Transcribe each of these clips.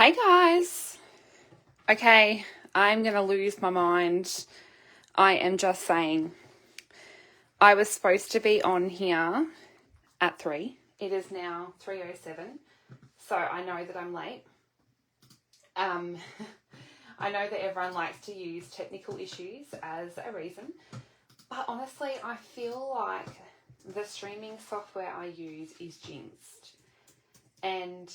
Hey guys. Okay, I'm going to lose my mind. I am just saying. I was supposed to be on here at 3. It is now 3:07. So I know that I'm late. I know that everyone likes to use technical issues as a reason. But honestly, I feel like the streaming software I use is jinxed. And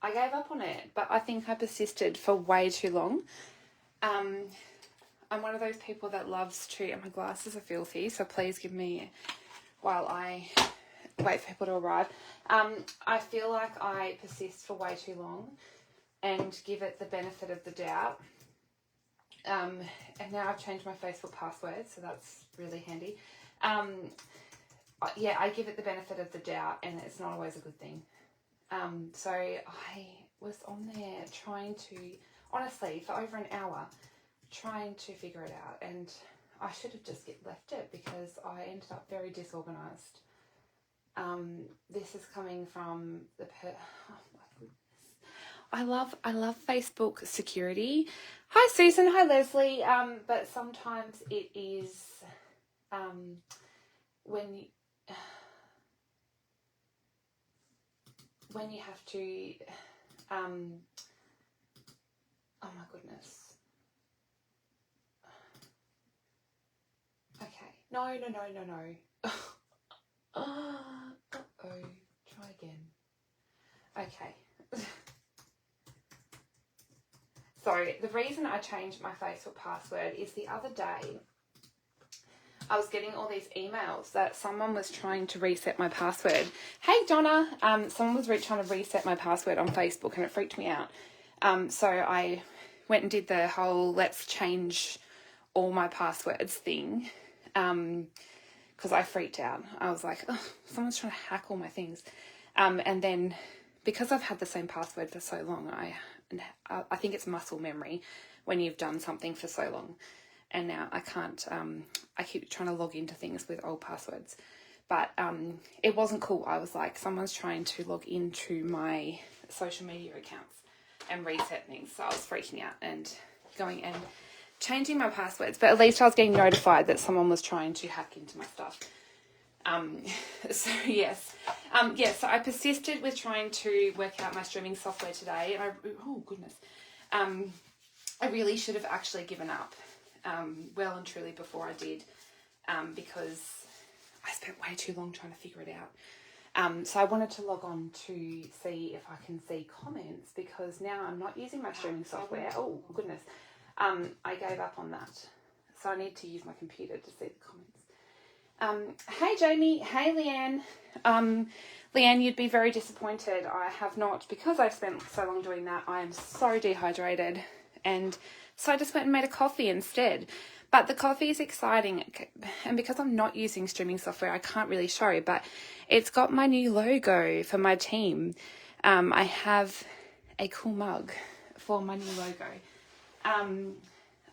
I gave up on it, but I think I persisted for way too long. I'm one of those people that loves to, and my glasses are filthy, so please give me while I wait for people to arrive. I feel like I persist for way too long and give it the benefit of the doubt. And now I've changed my Facebook password, so that's really handy. Yeah, I give it the benefit of the doubt, and it's not always a good thing. So I was on there trying to, honestly, for over an hour, trying to figure it out, and I should have just left it because I ended up very disorganized. This is coming from the oh my goodness. I love Facebook security. Hi Susan, hi Leslie. But sometimes it is when you have to oh my goodness. Okay. No. Uh-oh. Try again. Okay. So the reason I changed my Facebook password is the other day I was getting all these emails that someone was trying to reset my password. Hey Donna, someone was trying to reset my password on Facebook and it freaked me out. So I went and did the whole let's change all my passwords thing. Because I freaked out. I was like, oh, someone's trying to hack all my things. And then because I've had the same password for so long, I think it's muscle memory when you've done something for so long. And now I can't, I keep trying to log into things with old passwords. But it wasn't cool. I was like, someone's trying to log into my social media accounts and reset things. So I was freaking out and going and changing my passwords, but at least I was getting notified that someone was trying to hack into my stuff. So yes. So I persisted with trying to work out my streaming software today, and oh goodness. I really should have actually given up, well and truly before I did, because I spent way too long trying to figure it out. So I wanted to log on to see if I can see comments, because now I'm not using my streaming software. Oh goodness. I gave up on that. So I need to use my computer to see the comments. Hey Jamie, hey Leanne. Leanne, you'd be very disappointed. I have not, because I've spent so long doing that, I am so dehydrated. And so I just went and made a coffee instead. But the coffee is exciting. And because I'm not using streaming software, I can't really show, but it's got my new logo for my team. I have a cool mug for my new logo.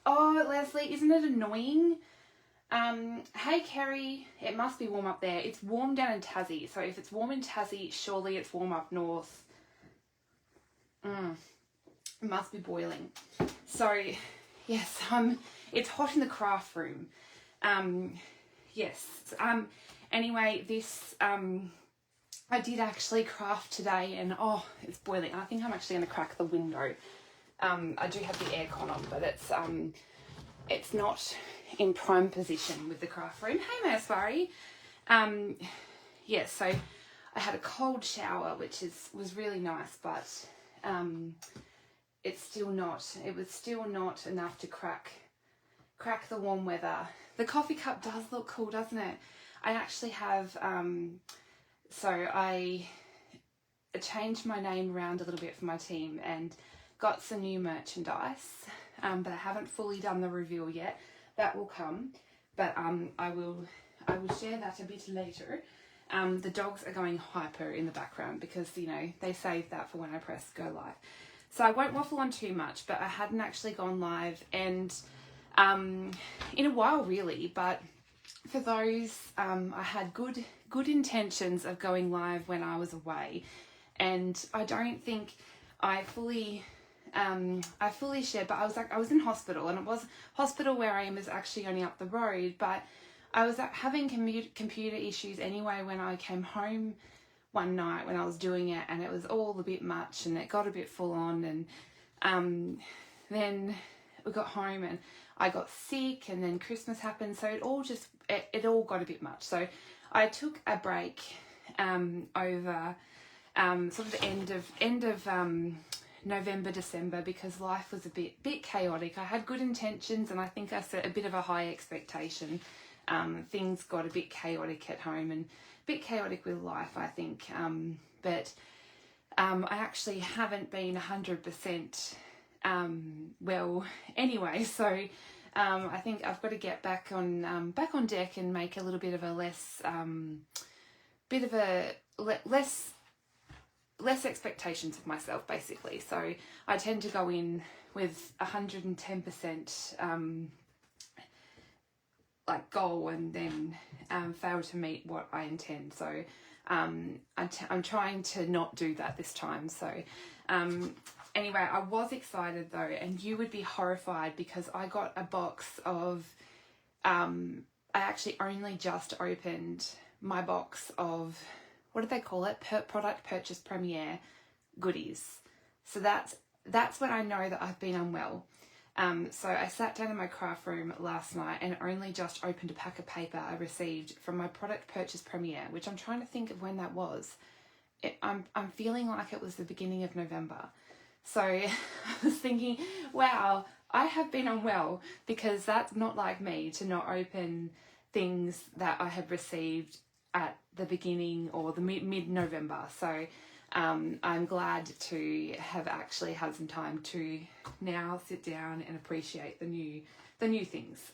Oh, Leslie, isn't it annoying? Hey, Kerry, it must be warm up there. It's warm down in Tassie. So if it's warm in Tassie, surely it's warm up north. It must be boiling. So, yes, it's hot in the craft room. Yes. Anyway, this, I did actually craft today and, oh, it's boiling. I think I'm actually going to crack the window. I do have the aircon on, but it's not in prime position with the craft room. Hey, Maswari. Yes, so I had a cold shower, which was really nice, but it was still not enough to crack the warm weather. The coffee cup does look cool, doesn't it? I actually have, so I changed my name around a little bit for my team and got some new merchandise, but I haven't fully done the reveal yet. That will come, but I will share that a bit later. The dogs are going hyper in the background because, you know, they save that for when I press go live. So I won't waffle on too much, but I hadn't actually gone live and in a while really, but for those, I had good intentions of going live when I was away, and I don't think I fully shared, but I was in hospital, and it was hospital where I am is actually only up the road, but I was having computer issues anyway when I came home one night when I was doing it, and it was all a bit much, and it got a bit full on, and then we got home and I got sick, and then Christmas happened, so it all got a bit much. So I took a break over sort of the end of November, December, because life was a bit chaotic. I had good intentions, and I think I set a bit of a high expectation. Things got a bit chaotic at home and a bit chaotic with life, I think. But I actually haven't been 100% well anyway, so I think I've got to get back on deck and make a little bit of a less expectations of myself, basically. So I tend to go in with 110% like goal, and then fail to meet what I intend. So I'm trying to not do that this time. So anyway, I was excited though, and you would be horrified because I got a box of I actually only just opened my box of, what do they call it? Product purchase premiere goodies. So that's when I know that I've been unwell. So I sat down in my craft room last night and only just opened a pack of paper I received from my product purchase premiere, which I'm trying to think of when that was. I'm feeling like it was the beginning of November. So I was thinking, wow, I have been unwell, because that's not like me to not open things that I have received at the beginning or the mid-November. So I'm glad to have actually had some time to now sit down and appreciate the new things.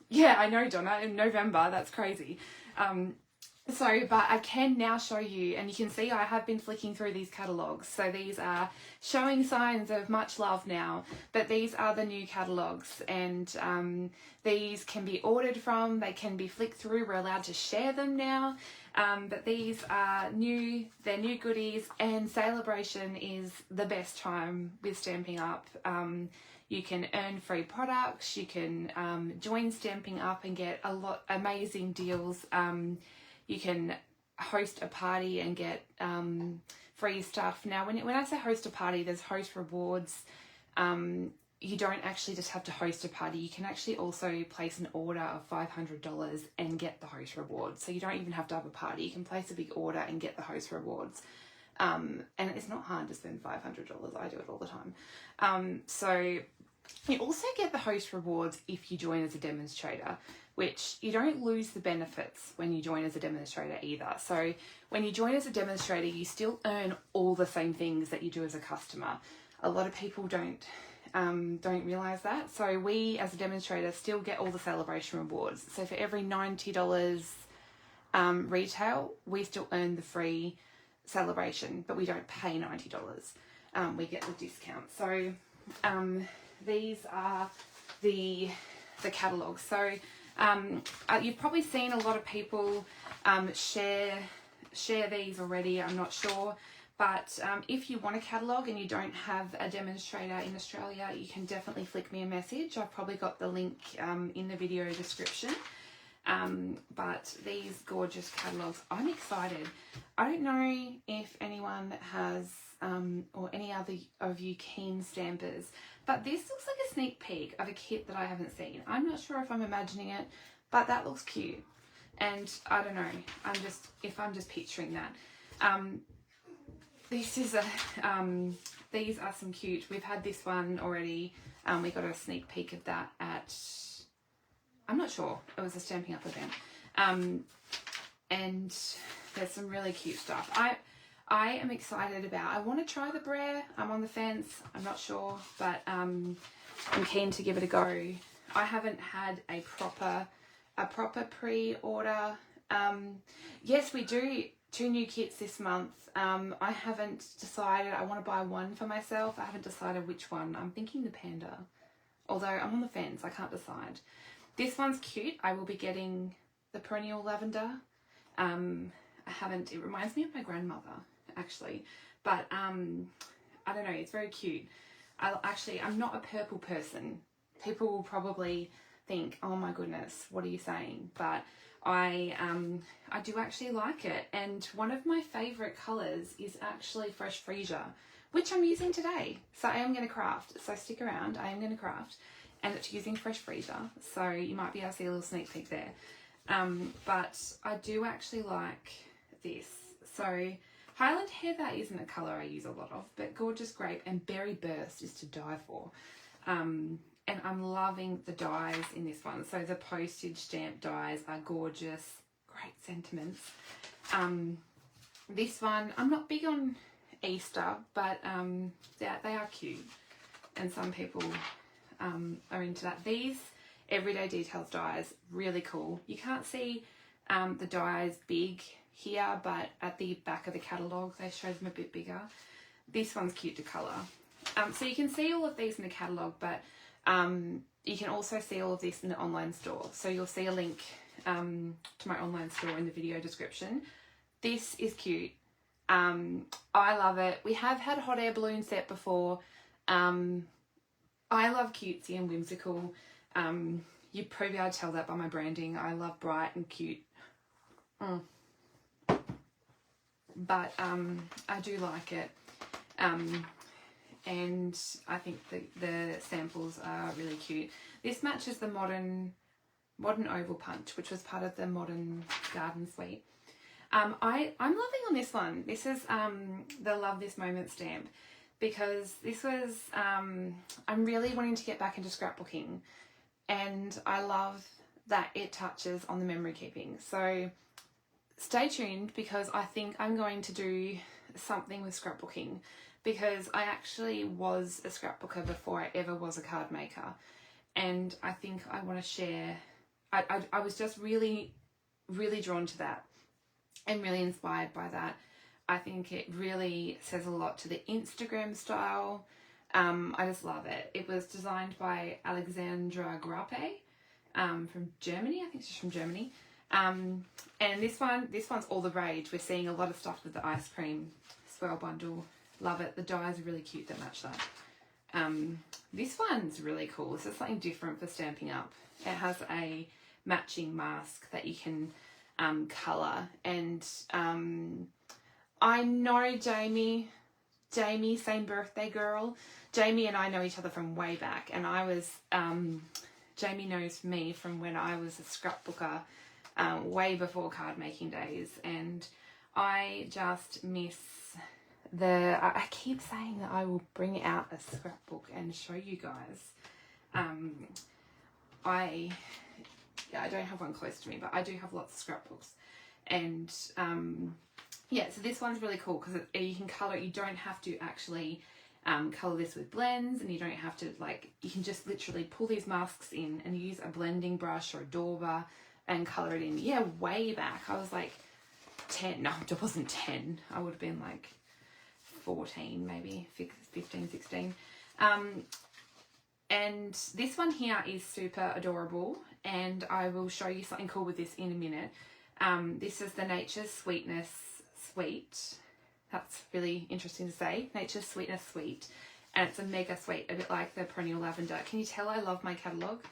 Yeah, I know, Donna, in November, that's crazy. But I can now show you, and you can see I have been flicking through these catalogues. So these are showing signs of much love now, but these are the new catalogues, and these can be ordered from, they can be flicked through, we're allowed to share them now. But these are new, they're new goodies, and Celebration is the best time with Stamping Up. You can earn free products, you can join Stamping Up and get a lot amazing deals. You can host a party and get free stuff. Now, when I say host a party, there's host rewards. You don't actually just have to host a party. You can actually also place an order of $500 and get the host rewards. So you don't even have to have a party. You can place a big order and get the host rewards. And it's not hard to spend $500. I do it all the time. So you also get the host rewards if you join as a demonstrator, which you don't lose the benefits when you join as a demonstrator either. So when you join as a demonstrator, you still earn all the same things that you do as a customer. A lot of people don't realize that. So we as a demonstrator still get all the Celebration rewards. So for every $90 retail, we still earn the free Celebration, but we don't pay $90. We get the discount. So these are the catalogs. So you've probably seen a lot of people share these already, I'm not sure. But if you want a catalogue and you don't have a demonstrator in Australia, you can definitely flick me a message. I've probably got the link in the video description. But these gorgeous catalogues, I'm excited. I don't know if anyone has, or any other of you keen stampers, but this looks like a sneak peek of a kit that I haven't seen. I'm not sure if I'm imagining it, but that looks cute. And I don't know, if I'm just picturing that. These are some cute, we've had this one already. We got a sneak peek of that at, I'm not sure, it was a Stamping Up event. And there's some really cute stuff. I am excited about, I want to try the Brer. I'm on the fence, I'm not sure, but I'm keen to give it a go. I haven't had a proper pre-order. Yes, we do 2 new kits this month. I haven't decided, I want to buy one for myself. I haven't decided which one. I'm thinking the Panda, although I'm on the fence, I can't decide. This one's cute. I will be getting the Perennial Lavender. It reminds me of my grandmother, actually. But I don't know, it's very cute. I'm not a purple person. People will probably think, oh my goodness, what are you saying? But I do actually like it. And one of my favourite colours is actually Fresh Freesia, which I'm using today. So I am going to craft. So stick around. I am going to craft. And it's using Fresh Freesia. So you might be able to see a little sneak peek there. But I do actually like this. So Highland Heather isn't a colour I use a lot of, but Gorgeous Grape and Berry Burst is to die for. And I'm loving the dies in this one. So the postage stamp dies are gorgeous, great sentiments. This one, I'm not big on Easter, but they are cute. And some people are into that. These Everyday Details dies, really cool. You can't see the dies big here, but at the back of the catalogue, they show them a bit bigger. This one's cute to colour. So you can see all of these in the catalogue, but you can also see all of this in the online store. So you'll see a link to my online store in the video description. This is cute. I love it. We have had a hot air balloon set before. I love cutesy and whimsical. You'd probably be able to tell that by my branding. I love bright and cute. But I do like it. And I think the samples are really cute. This matches the modern oval punch, which was part of the modern garden suite. I'm loving on this one. This is the Love This Moment stamp, because this was I'm really wanting to get back into scrapbooking, and I love that it touches on the memory keeping. So stay tuned, because I think I'm going to do something with scrapbooking, because I actually was a scrapbooker before I ever was a card maker, and I think I want to share. I was just really drawn to that and really inspired by that. I think it really says a lot to the Instagram style. I just love it. It was designed by Alexandra Grappe from Germany. I think she's from Germany. And this one's all the rage. We're seeing a lot of stuff with the ice cream swirl bundle. Love it. The dies are really cute that match that. This one's really cool. This is something different for Stampin' Up. It has a matching mask that you can colour. And I know Jamie, same birthday girl. Jamie and I know each other from way back. And Jamie knows me from when I was a scrapbooker way before card making days. And I just miss I keep saying that I will bring out a scrapbook and show you guys. I don't have one close to me, but I do have lots of scrapbooks. And yeah, so this one's really cool because you can colour it. You don't have to actually colour this with blends, and you don't have to, you can just literally pull these masks in and use a blending brush or a dauber and colour it in. Yeah, way back. I was like 10. No, it wasn't 10. I would have been like 14, maybe 15, 16. And this one here is super adorable, and I will show you something cool with this in a minute. This is the Nature's Sweetness Sweet. That's really interesting to say. Nature's Sweetness Sweet. And it's a mega sweet, a bit like the Perennial Lavender. Can you tell I love my catalogue?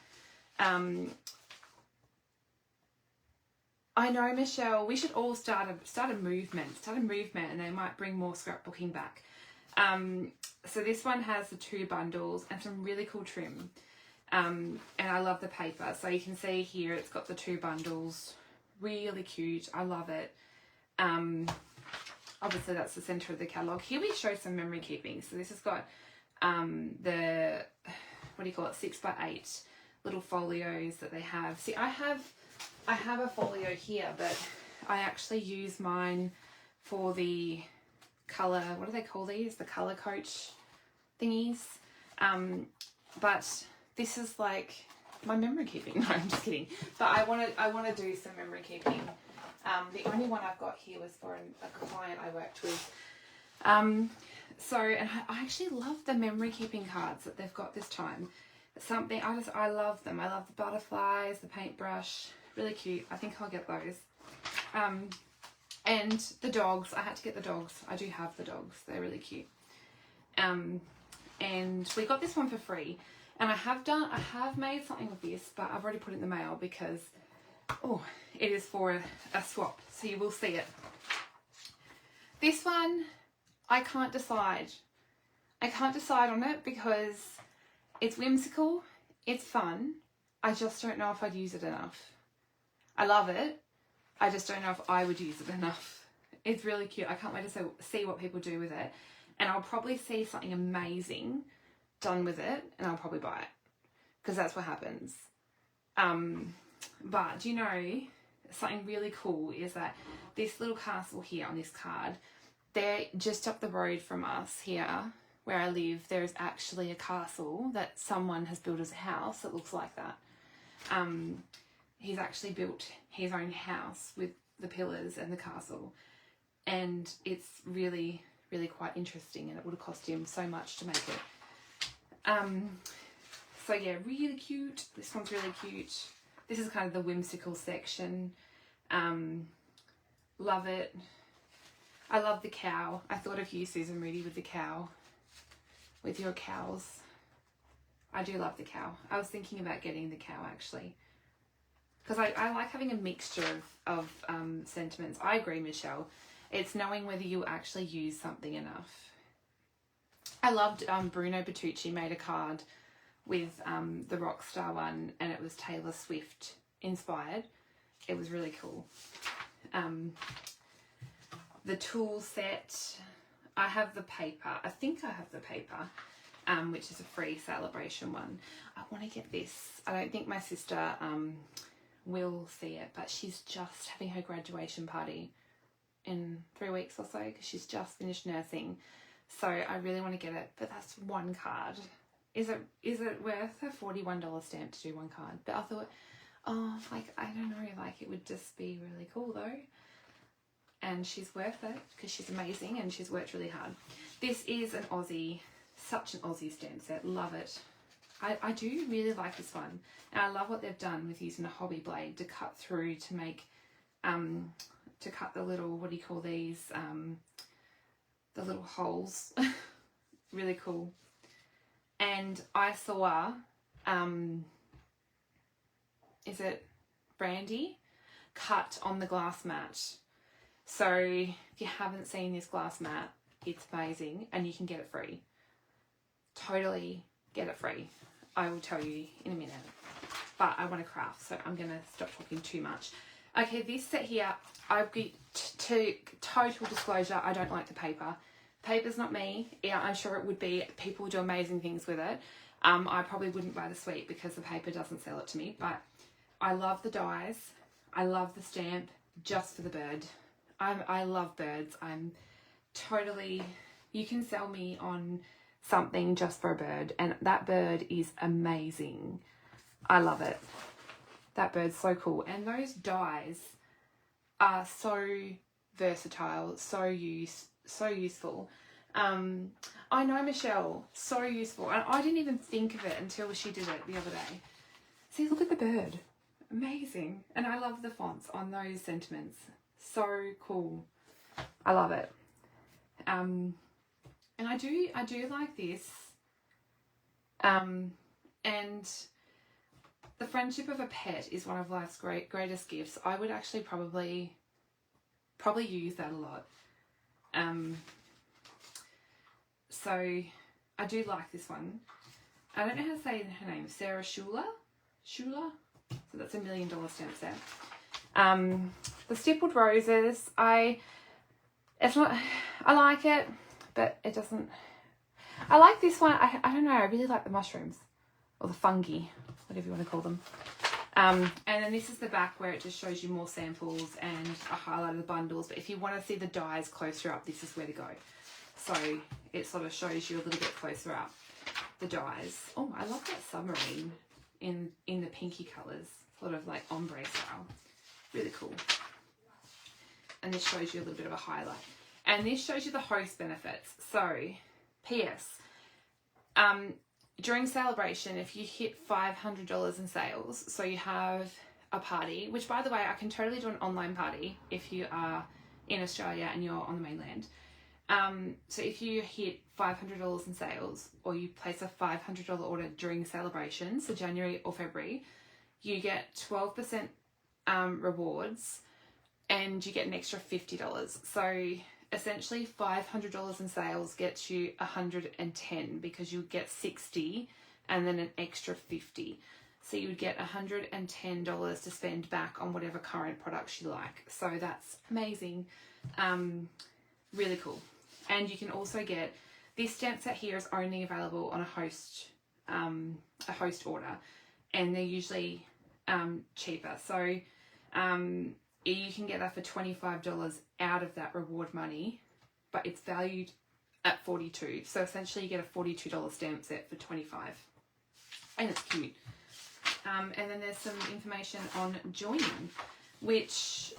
I know, Michelle, we should all start a movement, and they might bring more scrapbooking back. So this one has the 2 bundles and some really cool trim. And I love the paper. So you can see here it's got the 2 bundles. Really cute. I love it. Obviously that's the center of the catalogue. Here we show some memory keeping. So this has got the, 6x8 little folios that they have. See, I have a folio here, but I actually use mine for the colour, what do they call these? The colour coach thingies. But this is like my memory keeping. No, I'm just kidding. But I want to do some memory keeping. The only one I've got here was for a client I worked with. And I actually love the memory keeping cards that they've got this time. I love them. I love the butterflies, the paintbrush. Really cute. I think I'll get those. And the dogs. I had to get the dogs. I do have the dogs. They're really cute. And we got this one for free. And I have made something of this, but I've already put it in the mail because, oh, it is for a swap. So you will see it. This one, I can't decide. I can't decide on it because it's whimsical, it's fun. I just don't know if I'd use it enough. I love it. I just don't know if I would use it enough. It's really cute. I can't wait to see what people do with it. And I'll probably see something amazing done with it and I'll probably buy it because that's what happens. But do you know, something really cool is that this little castle here on this card, they're just up the road from us here where I live. There is actually a castle that someone has built as a house that looks like that. He's actually built his own house with the pillars and the castle, and it's really, really quite interesting, and it would have cost him so much to make it. So yeah, really cute. This one's really cute. This is kind of the whimsical section. Love it. I love the cow. I thought of you, Susan Moody, with the cow, with your cows. I do love the cow. I was thinking about getting the cow actually, because I like having a mixture of sentiments. I agree, Michelle. It's knowing whether you actually use something enough. I loved Bruno Bertucci made a card with the Rockstar one, and it was Taylor Swift inspired. It was really cool. The tool set, I have the paper. I think I have the paper, which is a free celebration one. I want to get this. I don't think my sister will see it, but she's just having her graduation party in 3 weeks or so because she's just finished nursing. So I really want to get it, but that's one card. Is it worth a $41 stamp to do one card? But I thought, oh, like, I don't know, like, it would just be really cool though. And she's worth it because she's amazing and she's worked really hard. This is an Aussie, such an Aussie stamp set. Love it. I do really like this one. And I love what they've done with using a hobby blade to cut through to make, to cut the little, what do you call these? The little holes. Really cool. And I saw, is it Brandy? Cut on the glass mat. So if you haven't seen this glass mat, it's amazing and you can get it free. Totally get it free. I will tell you in a minute. But I want to craft, so I'm going to stop talking too much. Okay, this set here, I've got to total disclosure, I don't like the paper. Paper's not me. Yeah, I'm sure it would be. People do amazing things with it. I probably wouldn't buy the suite because the paper doesn't sell it to me. But I love the dies. I love the stamp just for the bird. I love birds. I'm totally... You can sell me on something just for a bird. And that bird is amazing. I love it. That bird's so cool. And those dies are so versatile, so useful. I know, Michelle, so useful. And I didn't even think of it until she did it the other day. See, look at the bird. Amazing. And I love the fonts on those sentiments. So cool. I love it. And I do like this. And the friendship of a pet is one of life's greatest gifts. I would actually probably use that a lot. So I do like this one. I don't know how to say her name. Sarah Schuler? So that's $1 million stamp set. The stippled roses, I like it, but it doesn't. I like this one. I don't know. I really like the mushrooms or the fungi, whatever you want to call them. And then this is the back where it just shows you more samples and a highlight of the bundles. But if you want to see the dies closer up, this is where to go. So it sort of shows you a little bit closer up the dies. Oh, I love that submarine in the pinky colours, sort of like ombre style. Really cool. And this shows you a little bit of a highlight. And this shows you the host benefits. So, P.S. During celebration, if you hit $500 in sales, so you have a party, which by the way, I can totally do an online party if you are in Australia and you're on the mainland. So if you hit $500 in sales, or you place a $500 order during celebration, so January or February, you get 12% rewards, and you get an extra $50. So essentially $500 in sales gets you 110, because you get 60 and then an extra 50. So you would get $110 to spend back on whatever current products you like. So that's amazing. Really cool. And you can also get, this stamp set here is only available on a host order, and they're usually cheaper. So you can get that for $25 out of that reward money, but it's valued at $42. So essentially you get a $42 stamp set for $25, and it's cute. And then there's some information on joining, which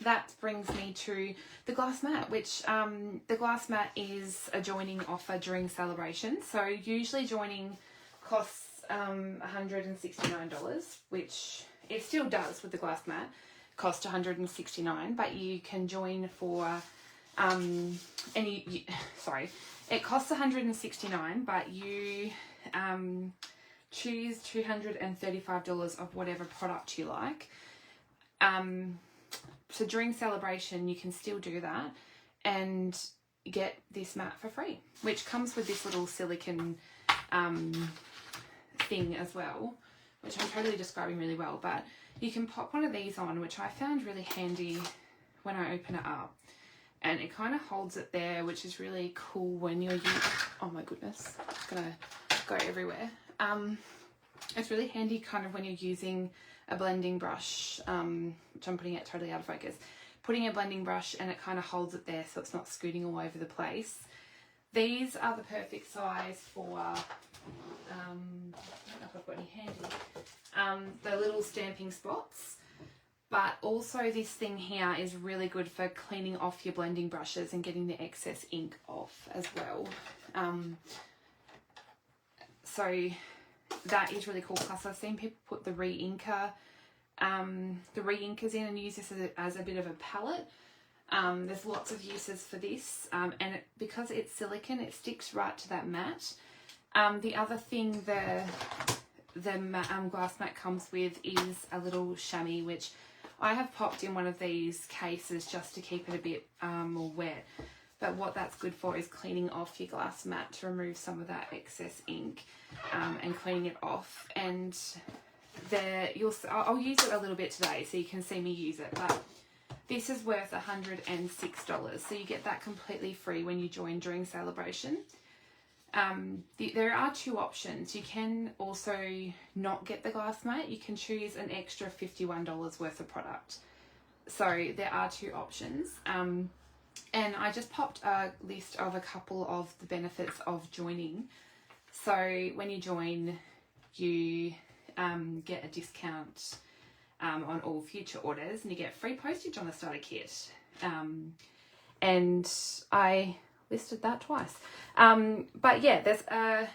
that brings me to the glass mat, which the glass mat is a joining offer during celebration. So usually joining costs $169, which it still does with the glass mat, cost $169, but you can join for it costs $169, but you choose $235 of whatever product you like. So during celebration, you can still do that and get this mat for free, which comes with this little silicone thing as well, which I'm totally describing really well, but you can pop one of these on, which I found really handy when I open it up, and it kind of holds it there, which is really cool when you're oh my goodness, it's gonna go everywhere. It's really handy kind of when you're using a blending brush, which I'm putting it totally out of focus, putting a blending brush, and it kind of holds it there so it's not scooting all over the place. These are the perfect size for, I don't know if I've got any handy, the little stamping spots, but also this thing here is really good for cleaning off your blending brushes and getting the excess ink off as well. So that is really cool. Plus I've seen people put the re-inkers in and use this as a bit of a palette. There's lots of uses for this, and because it's silicone, it sticks right to that mat. The other thing the glass mat comes with is a little chamois, which I have popped in one of these cases just to keep it a bit more wet. But what that's good for is cleaning off your glass mat to remove some of that excess ink, and cleaning it off. And I'll use it a little bit today so you can see me use it, but this is worth $106, so you get that completely free when you join during celebration. There are two options. You can also not get the glass mat. You can choose an extra $51 worth of product. So there are two options. And I just popped a list of a couple of the benefits of joining. So when you join, you get a discount on all future orders, and you get free postage on the starter kit. And I listed that twice. But yeah, there's a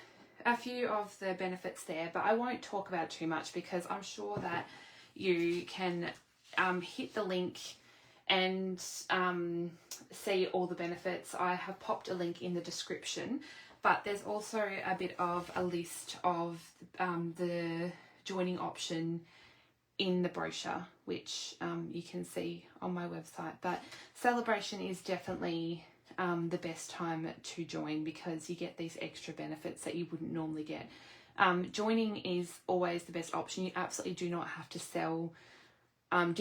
few of the benefits there, but I won't talk about it too much because I'm sure that you can hit the link and see all the benefits. I have popped a link in the description, but there's also a bit of a list of the joining option in the brochure, which you can see on my website. But celebration is definitely the best time to join because you get these extra benefits that you wouldn't normally get. Joining is always the best option. You absolutely do not have to do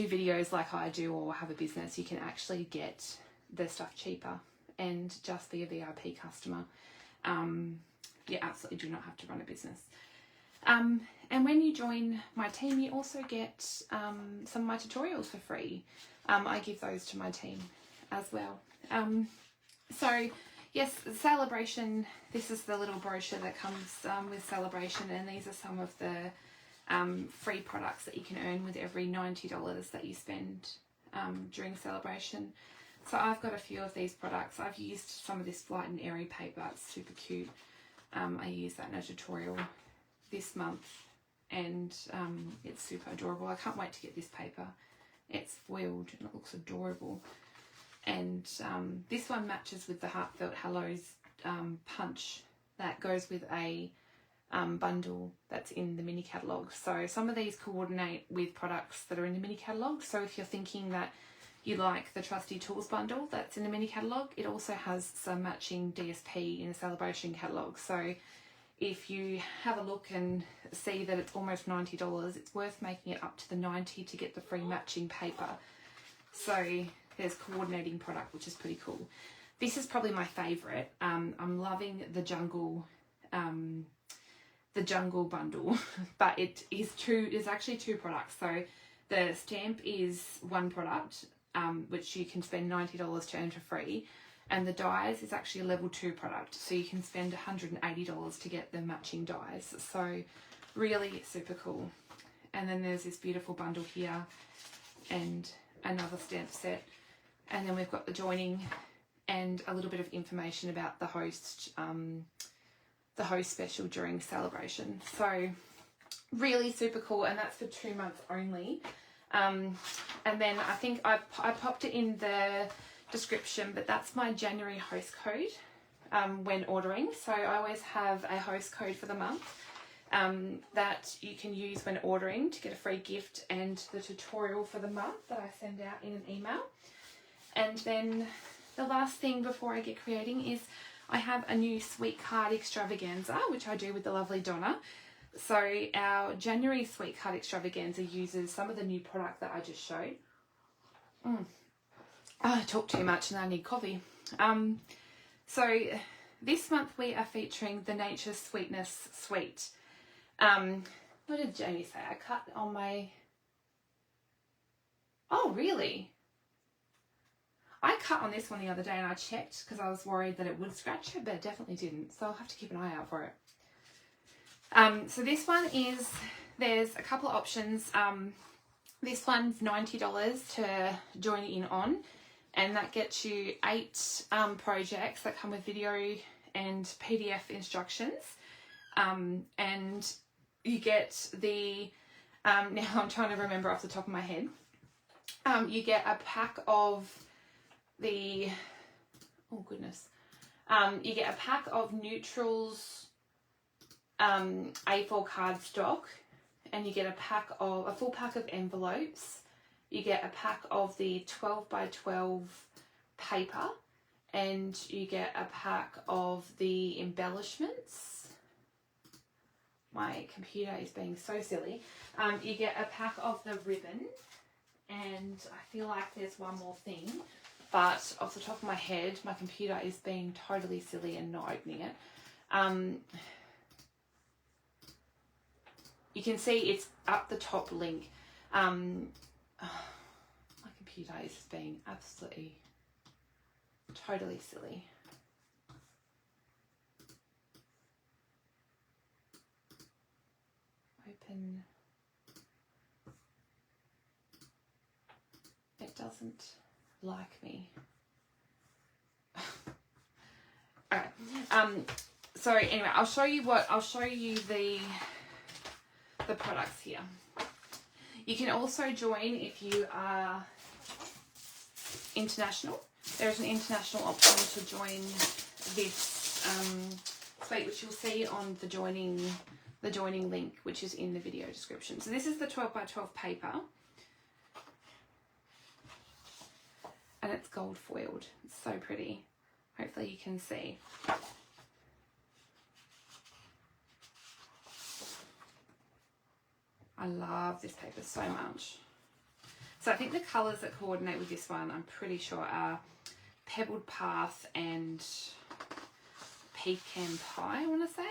videos like I do or have a business. You can actually get the stuff cheaper and just be a VIP customer. You absolutely do not have to run a business. And when you join my team, you also get some of my tutorials for free. I give those to my team as well. So yes, celebration, this is the little brochure that comes with celebration, and these are some of the free products that you can earn with every $90 that you spend during celebration. So I've got a few of these products. I've used some of this light and airy paper. It's super cute. I used that in a tutorial this month, and it's super adorable. I can't wait to get this paper. It's foiled and it looks adorable. And this one matches with the Heartfelt Hellos punch that goes with a bundle that's in the mini catalogue. So some of these coordinate with products that are in the mini catalogue. So if you're thinking that you like the Trusty Tools bundle that's in the mini catalogue, it also has some matching DSP in the Celebration catalogue. So if you have a look and see that it's almost $90, it's worth making it up to the $90 to get the free matching paper. So there's coordinating product, which is pretty cool. This is probably my favourite. I'm loving the jungle bundle, but it's actually two products. So the stamp is one product, which you can spend $90 to earn for free, and the dies is actually a level 2 product, so you can spend $180 to get the matching dies. So really super cool. And then there's this beautiful bundle here and another stamp set, and then we've got the joining and a little bit of information about the host special during Celebration. So really super cool, and that's for 2 months only. And then I think I popped it in the description, but that's my January host code when ordering. So I always have a host code for the month that you can use when ordering to get a free gift, and the tutorial for the month that I send out in an email. And then the last thing before I get creating is I have a new sweet card extravaganza, which I do with the lovely Donna. So our January sweet card extravaganza uses some of the new product that I just showed. Oh, I talk too much and I need coffee. So this month we are featuring the Nature's Sweetness Sweet. What did Jamie say? I cut on my... Oh, really? I cut on this one the other day and I checked because I was worried that it would scratch it, but it definitely didn't. So I'll have to keep an eye out for it. So this one is, there's a couple of options. This one's $90 to join in on, and that gets you 8 projects that come with video and PDF instructions. And you get the, now I'm trying to remember off the top of my head, you get a pack of the, oh goodness, you get a pack of neutrals, A4 cardstock, and you get a full pack of envelopes. You get a pack of the 12 by 12 paper, and you get a pack of the embellishments. My computer is being so silly. You get a pack of the ribbon, and I feel like there's one more thing, but off the top of my head, my computer is being totally silly and not opening it. You can see it's up the top link. My computer is being absolutely, totally silly. Open. It doesn't like me. Alright. So anyway, I'll show you the products here. You can also join if you are international. There's an international option to join this suite, which you'll see on the joining link, which is in the video description. So this is the 12 by 12 paper, and it's gold foiled. It's so pretty. Hopefully you can see. I love this paper so much. So I think the colours that coordinate with this one, I'm pretty sure, are Pebbled Path and Pecan Pie, I want to say.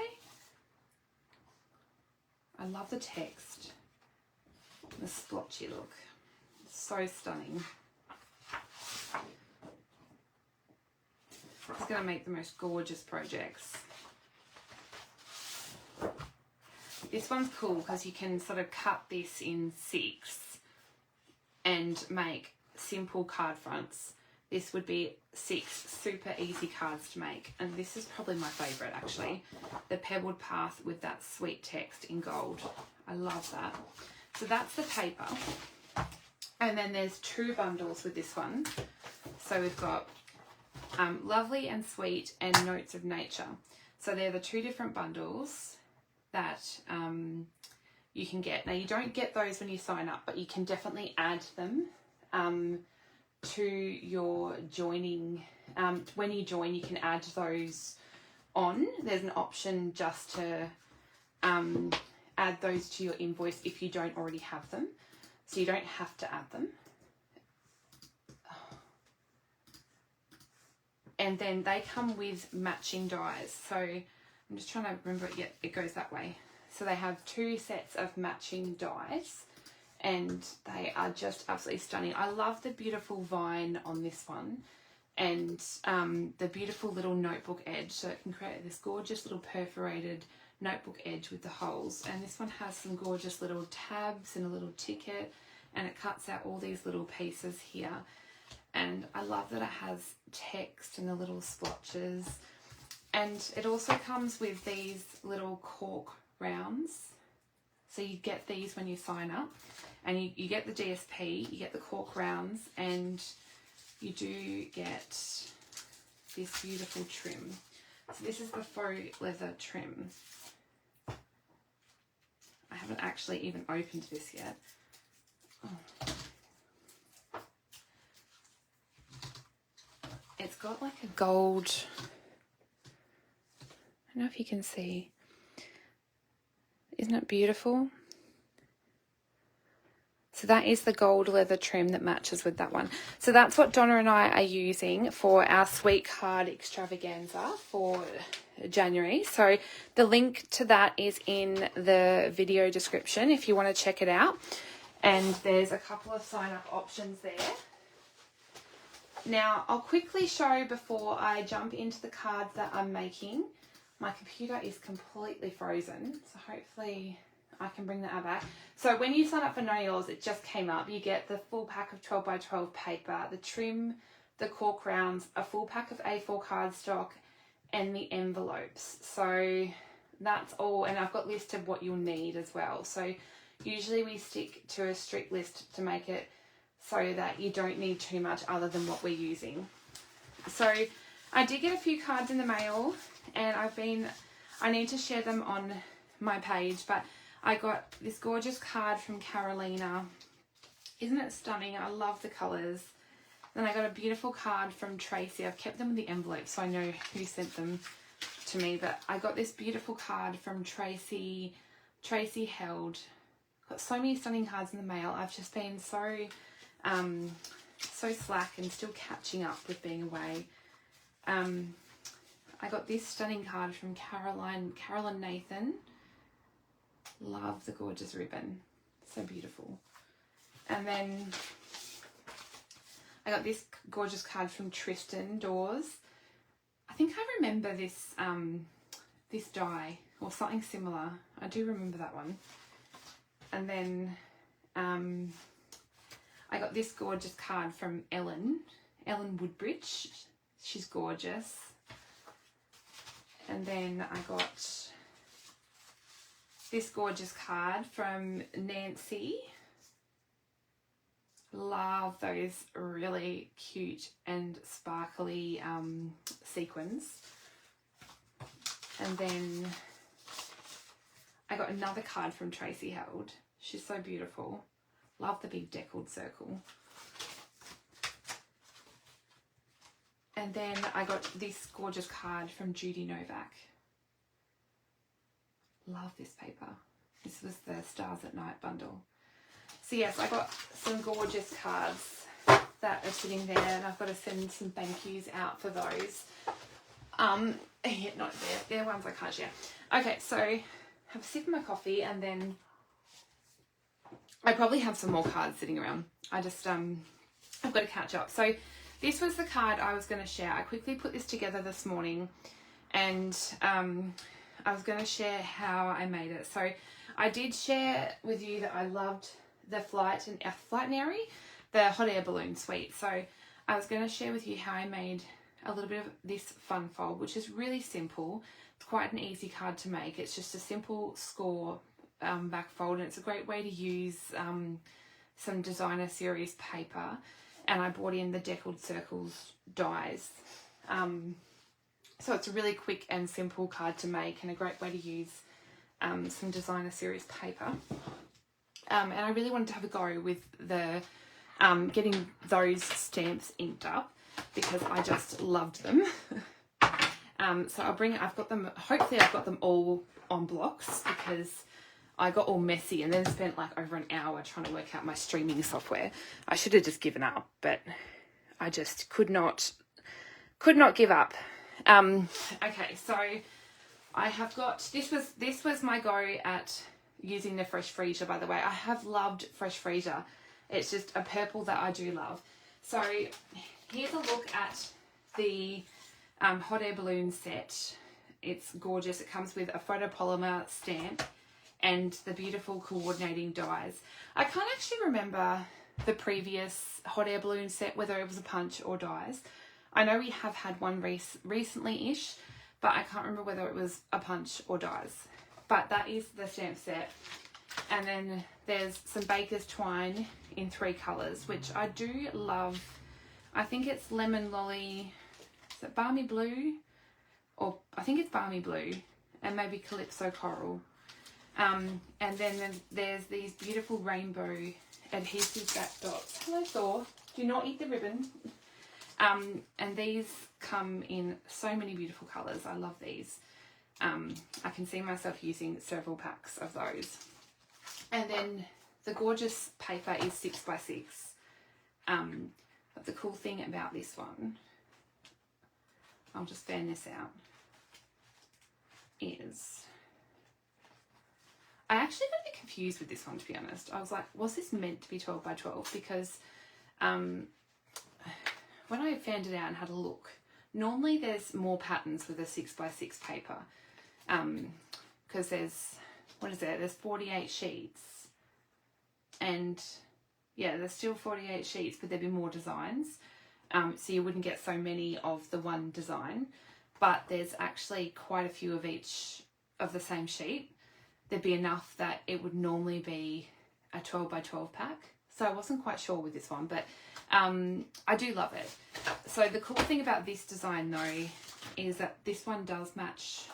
I love the text. The splotchy look. It's so stunning. It's going to make the most gorgeous projects. This one's cool because you can sort of cut this in 6 and make simple card fronts. This would be 6 super easy cards to make, and this is probably my favourite actually. The Pebbled Path with that sweet text in gold. I love that. So that's the paper. And then there's 2 bundles with this one. So we've got Lovely and Sweet and Notes of Nature. So they're the two different bundles that you can get. Now you don't get those when you sign up, but you can definitely add them to your joining. When you join, you can add those on. There's an option just to add those to your invoice if you don't already have them. So you don't have to add them. And then they come with matching dies. So I'm just trying to remember it. Yeah, it goes that way. So they have 2 sets of matching dies and they are just absolutely stunning. I love the beautiful vine on this one and the beautiful little notebook edge. So it can create this gorgeous little perforated notebook edge with the holes. And this one has some gorgeous little tabs and a little ticket, and it cuts out all these little pieces here. And I love that it has text and the little splotches. And it also comes with these little cork rounds. So you get these when you sign up, and you get the DSP, you get the cork rounds, and you do get this beautiful trim. So this is the faux leather trim. I haven't actually even opened this yet. Oh. It's got like a gold, I don't know if you can see, isn't it beautiful? So that is the gold leather trim that matches with that one. So that's what Donna and I are using for our sweet card extravaganza for January. So the link to that is in the video description if you want to check it out. And there's a couple of sign up options there. Now, I'll quickly show before I jump into the cards that I'm making. My computer is completely frozen, so hopefully I can bring that back. So when you sign up for Know Yours, it just came up. You get the full pack of 12 by 12 paper, the trim, the cork rounds, a full pack of A4 cardstock, and the envelopes. So that's all, and I've got listed what you'll need as well. So usually we stick to a strict list to make it so that you don't need too much other than what we're using. So I did get a few cards in the mail, and I need to share them on my page, but I got this gorgeous card from Carolina. Isn't it stunning? I love the colours. Then I got a beautiful card from Tracy. I've kept them in the envelope so I know who sent them to me, but I got this beautiful card from Tracy. Tracy held. Got so many stunning cards in the mail. I've just been so slack and still catching up with being away. I got this stunning card from Carolyn Nathan. Love the gorgeous ribbon. So beautiful. And then I got this gorgeous card from Tristan Dawes. I think I remember this this die or something similar. I do remember that one. And then I got this gorgeous card from Ellen Woodbridge. She's gorgeous. And then I got this gorgeous card from Nancy. Love those really cute and sparkly sequins. And then I got another card from Tracy held. She's so beautiful. Love the big deckled circle. And then I got this gorgeous card from Judy Novak. Love this paper. This was the Stars at Night bundle. So yes, I got some gorgeous cards that are sitting there, and I've got to send some thank yous out for those. Yeah, not there. They're ones I can't share. Okay, so have a sip of my coffee, and then I probably have some more cards sitting around. I've got to catch up. So this was the card I was going to share. I quickly put this together this morning, and I was going to share how I made it. So I did share with you that I loved the Flight and Airy, the hot air balloon suite. So I was going to share with you how I made a little bit of this fun fold, which is really simple. It's quite an easy card to make. It's just a simple score back fold, and it's a great way to use some designer series paper. and I brought in the Deckled Circles dies. So it's a really quick and simple card to make and a great way to use some designer series paper. And I really wanted to have a go with the getting those stamps inked up because I just loved them. So I've got them, hopefully I've got them all on blocks because I got all messy and then spent like over an hour trying to work out my streaming software. I should have just given up, but I just could not give up. Okay, so I have got, this was my go at using the Fresh Freesia, by the way. I have loved Fresh Freesia. It's just a purple that I do love. So here's a look at the hot air balloon set. It's gorgeous. It comes with a photopolymer stamp and the beautiful coordinating dies. I can't actually remember the previous hot air balloon set, whether it was a punch or dies. I know we have had one recently-ish, but I can't remember whether it was a punch or dies. But that is the stamp set. And then there's some Baker's Twine in 3 colours, which I do love. I think it's Lemon Lolly, is it Balmy Blue? Or I think it's Balmy Blue, and maybe Calypso Coral. And then there's these beautiful rainbow adhesive back dots. Hello Thor, do not eat the ribbon. And these come in so many beautiful colours. I love these. I can see myself using several packs of those. And then the gorgeous paper is 6x6. But the cool thing about this one, I'll just fan this out, is I actually got a bit confused with this one, to be honest. I was like, was this meant to be 12x12? Because when I fanned it out and had a look, normally there's more patterns with a 6x6 paper. Because there's, what is there? There's 48 sheets. And yeah, there's still 48 sheets, but there'd be more designs. So you wouldn't get so many of the one design. But there's actually quite a few of each of the same sheet. There'd be enough that it would normally be a 12x12 pack. So I wasn't quite sure with this one, but I do love it. So the cool thing about this design though is that this one does match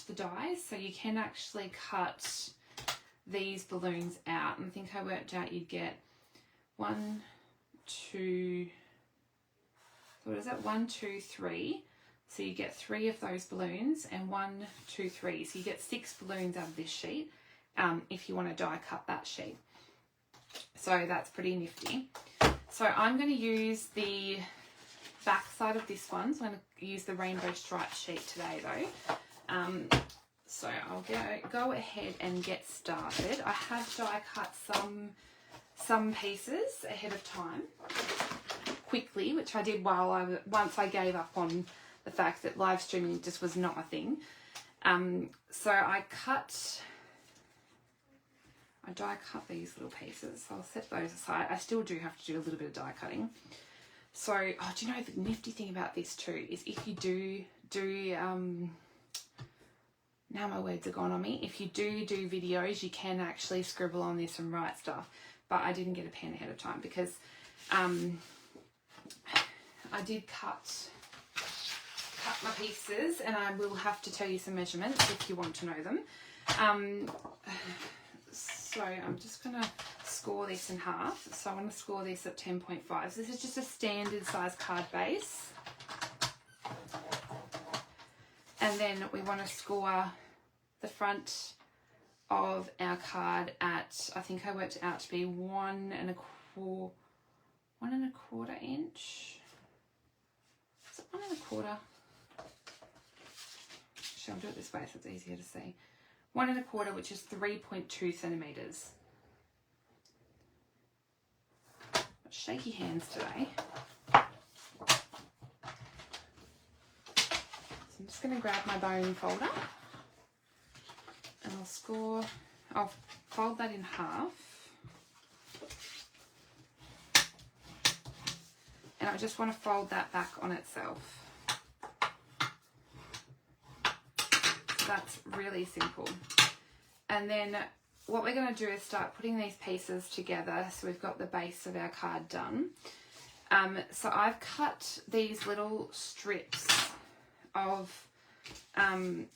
the dies. So you can actually cut these balloons out. And I think I worked out you'd get 1, 2, what is it? 1, 2, 3. So you get 3 of those balloons and 1, 2, 3. So you get 6 balloons out of this sheet if you want to die cut that sheet. So that's pretty nifty. So I'm going to use the back side of this one. So I'm going to use the rainbow stripe sheet today though. So I'll go ahead and get started. I have die cut some pieces ahead of time quickly, which I did once I gave up on the fact that live streaming just was not a thing. So I die cut these little pieces, so I'll set those aside. I still do have to do a little bit of die cutting. So, oh, do you know the nifty thing about this too is if you do now my words are gone on me. If you do videos, you can actually scribble on this and write stuff. But I didn't get a pen ahead of time because I did cut my pieces, and I will have to tell you some measurements if you want to know them. So I'm just going to score this in half. So I want to score this at 10.5. So this is just a standard size card base. And then we want to score the front of our card at, I think I worked it out to be 1 1.25 inch. Is it 1.25? Actually, I'll do it this way so it's easier to see. 1.25, which is 3.2 centimeters. Shaky hands today. I'm just going to grab my bone folder and I'll fold that in half, and I just want to fold that back on itself. So that's really simple. And then what we're going to do is start putting these pieces together. So we've got the base of our card done. So I've cut these little strips of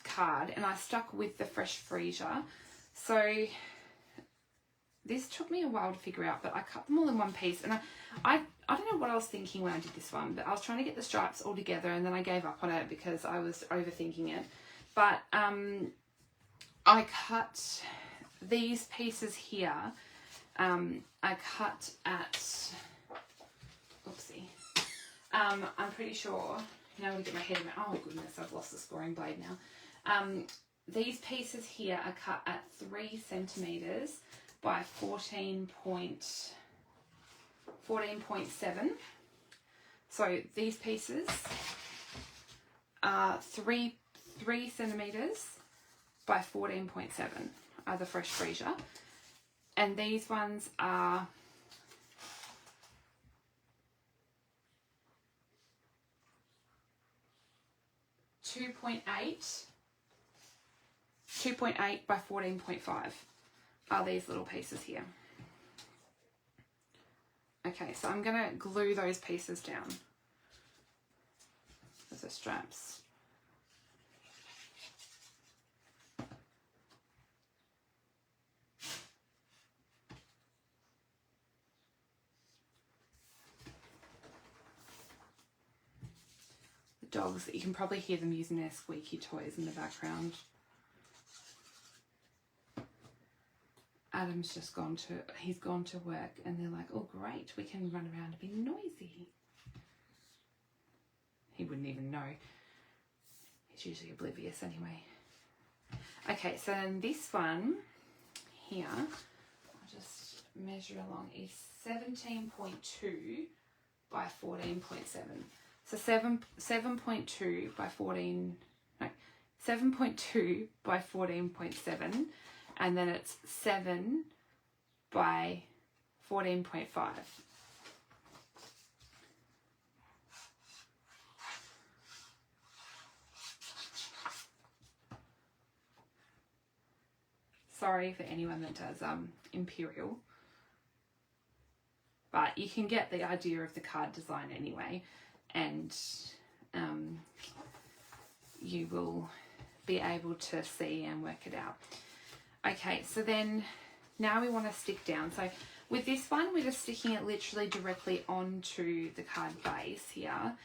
card and I stuck with the fresh freesia. So this took me a while to figure out, but I cut them all in one piece, and I don't know what I was thinking when I did this one, but I was trying to get the stripes all together and then I gave up on it because I was overthinking it. But I cut these pieces here. I cut at, oopsie, I'm pretty sure, now I'm going to get my head around, oh goodness, I've lost the scoring blade now. These pieces here are cut at 3 centimetres by 14.7. So these pieces are 3 centimetres by 14.7 are the fresh freesia. And these ones are 2.8 by 14.5 are these little pieces here. Okay, so I'm going to glue those pieces down as the straps. The dogs, you can probably hear them using their squeaky toys in the background. Adam's just gone to work and they're like, oh great, we can run around and be noisy. He wouldn't even know. He's usually oblivious anyway. Okay, so then this one here, I'll just measure along, is 17.2 by 14.7. So 7.2 by 14, no, 7.2 by 14.7. And then it's 7 by 14.5. Sorry for anyone that does Imperial. But you can get the idea of the card design anyway. And you will be able to see and work it out. Okay, so then now we want to stick down. So with this one, we're just sticking it literally directly onto the card base here.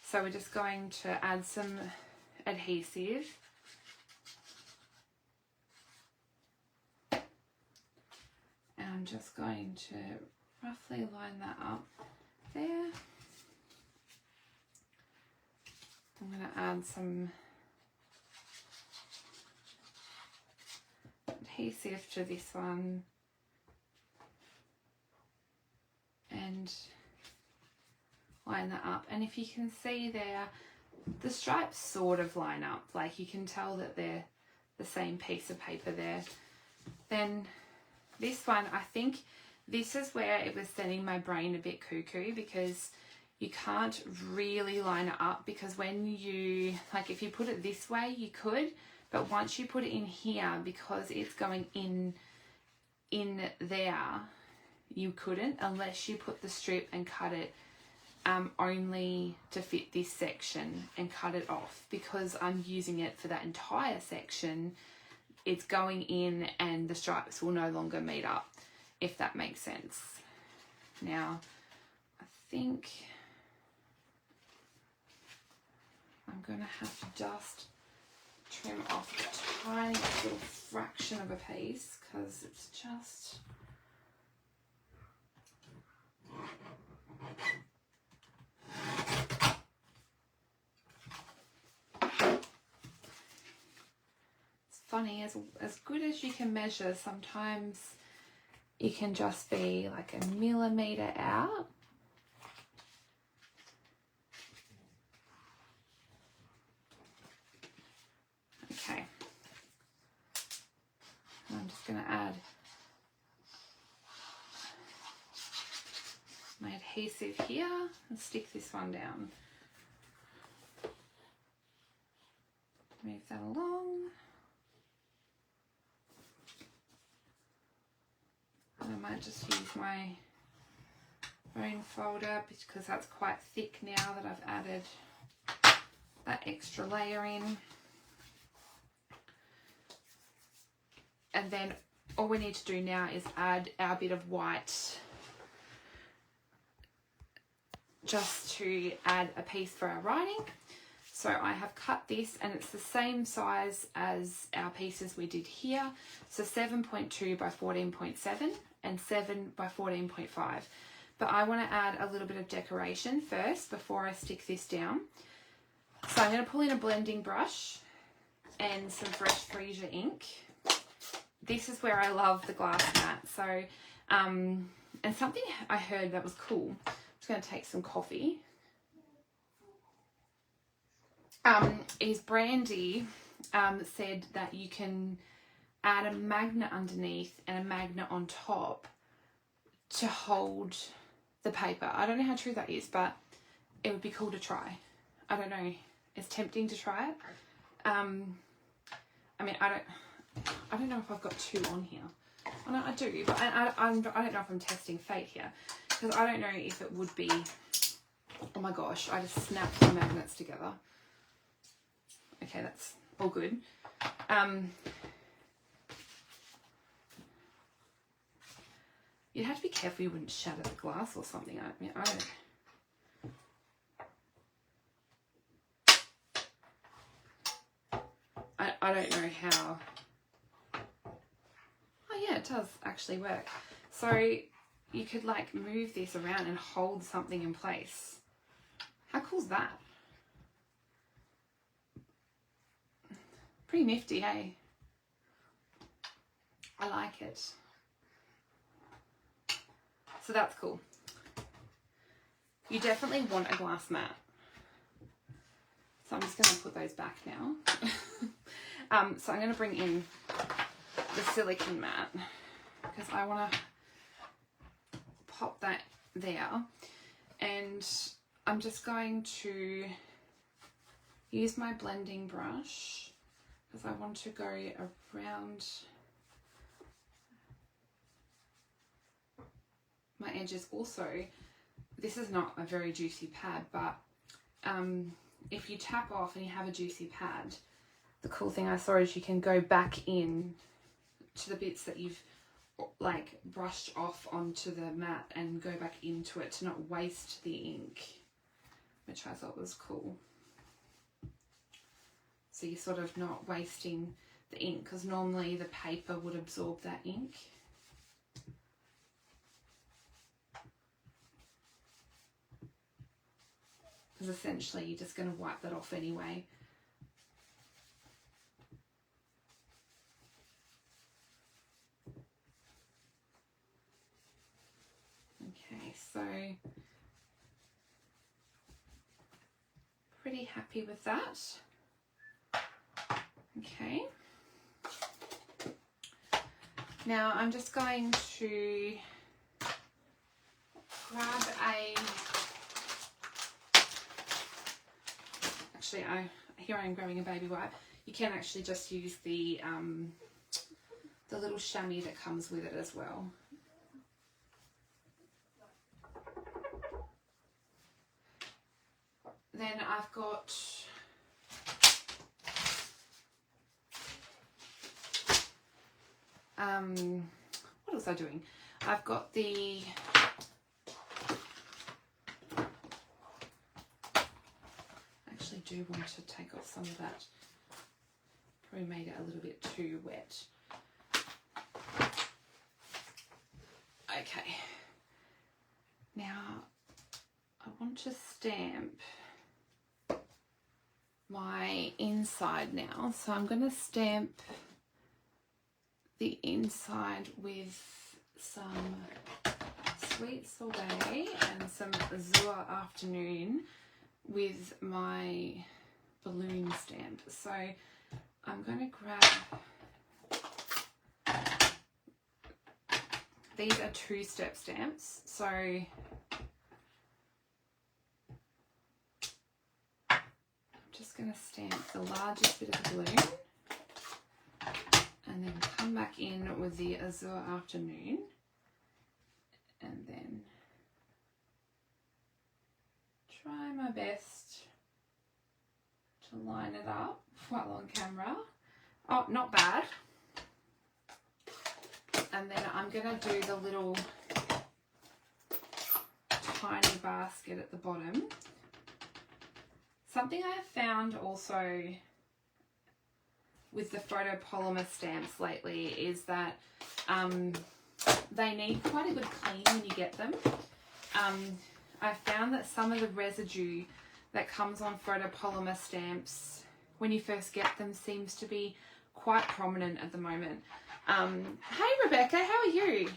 So we're just going to add some adhesive. And I'm just going to roughly line that up there. I'm going to add some adhesive to this one and line that up. And if you can see there, the stripes sort of line up, like you can tell that they're the same piece of paper there. Then this one, I think this is where it was sending my brain a bit cuckoo, because you can't really line it up, because when you, like if you put it this way you could, but once you put it in here, because it's going in there, you couldn't, unless you put the strip and cut it only to fit this section and cut it off. Because I'm using it for that entire section, it's going in and the stripes will no longer meet up, if that makes sense. Now, I think I'm going to have to just trim off a tiny little fraction of a piece, because it's just it's funny, as good as you can measure, sometimes you can just be like a millimetre out. Okay, I'm just going to add my adhesive here and stick this one down. Move that along. And I might just use my bone folder because that's quite thick now that I've added that extra layer in. And then all we need to do now is add our bit of white just to add a piece for our writing. So I have cut this and it's the same size as our pieces we did here. So 7.2 by 14.7 and 7 by 14.5. But I want to add a little bit of decoration first before I stick this down. So I'm going to pull in a blending brush and some Fresh Freesia ink. This is where I love the glass mat. So, and something I heard that was cool. I'm just going to take some coffee. Is Brandy said that you can add a magnet underneath and a magnet on top to hold the paper. I don't know how true that is, but it would be cool to try. I don't know. It's tempting to try it. I mean, I don't know if I've got two on here. Oh, no, I do, but I don't know if I'm testing fate here because I don't know if it would be. Oh my gosh! I just snapped the magnets together. Okay, that's all good. You'd have to be careful you wouldn't shatter the glass or something. I mean, I don't know how. Oh yeah, it does actually work. So you could like move this around and hold something in place. How cool is that? Pretty nifty, hey? I like it. So that's cool. You definitely want a glass mat. So I'm just going to put those back now. So I'm going to bring in the silicone mat because I want to pop that there. And I'm just going to use my blending brush because I want to go around my edges. Also, this is not a very juicy pad, but if you tap off and you have a juicy pad, the cool thing I saw is you can go back in to the bits that you've like brushed off onto the mat and go back into it to not waste the ink, which I thought was cool. So you're sort of not wasting the ink because normally the paper would absorb that ink. Because essentially you're just going to wipe that off anyway. Okay, so pretty happy with that. Okay. Now I'm just going to grab a, actually here I am grabbing a baby wipe. You can actually just use the little chamois that comes with it as well. Then I've got what was I doing? I've got the actually do want to take off some of that. Probably made it a little bit too wet. Okay. Now I want to stamp my inside now. So I'm going to stamp the inside with some Sweet Sorbet and some Azure Afternoon with my balloon stamp. So I'm going to grab, these are 2-step stamps. So I'm just going to stamp the largest bit of the balloon and then come back in with the Azure Afternoon and then best to line it up while on camera. Oh, not bad. And then I'm going to do the little tiny basket at the bottom. Something I have found also with the photopolymer stamps lately is that they need quite a good clean when you get them. I found that some of the residue that comes on photopolymer stamps when you first get them seems to be quite prominent at the moment. Hey Rebecca, how are you?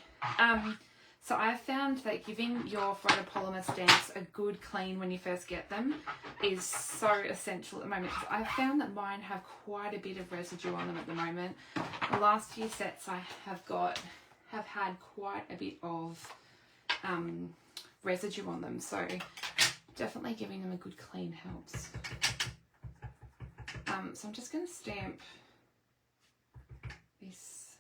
So I found that giving your photopolymer stamps a good clean when you first get them is so essential at the moment, because I've found that mine have quite a bit of residue on them at the moment. The last few sets I have had quite a bit of residue on them, so definitely giving them a good clean helps. So I'm just going to stamp this.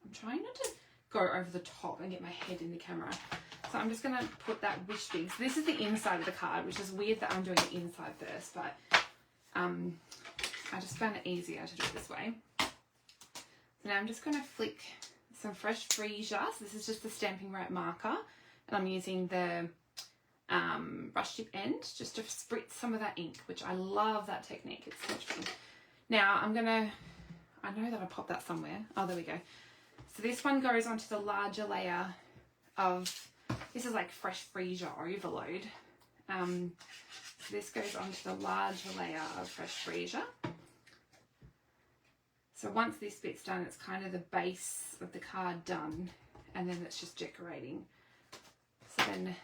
I'm trying not to go over the top and get my head in the camera. So I'm just going to put that wish big. So this is the inside of the card, which is weird that I'm doing the inside first, but I just found it easier to do it this way. So now I'm just going to flick some fresh freesia. So this is just the Stampin' Wrap marker, and I'm using the brush tip end just to spritz some of that ink, which I love that technique. It's so much fun. Now I know that I popped that somewhere. Oh, there we go. So this one goes onto the larger layer of, this is like fresh freesia overload. So this goes onto the larger layer of fresh freesia. So once this bit's done, it's kind of the base of the card done, and then it's just decorating. So then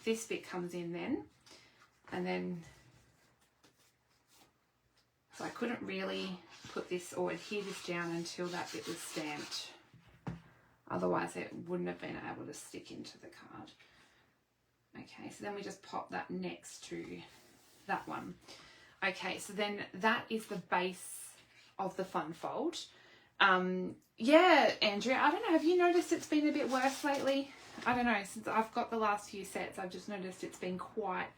this bit comes in then, and then, so I couldn't really put this or adhere this down until that bit was stamped. Otherwise it wouldn't have been able to stick into the card. Okay, so then we just pop that next to that one. Okay, so then that is the base of the fun fold. Yeah, Andrea, I don't know, have you noticed it's been a bit worse lately? I don't know, since I've got the last few sets, I've just noticed it's been quite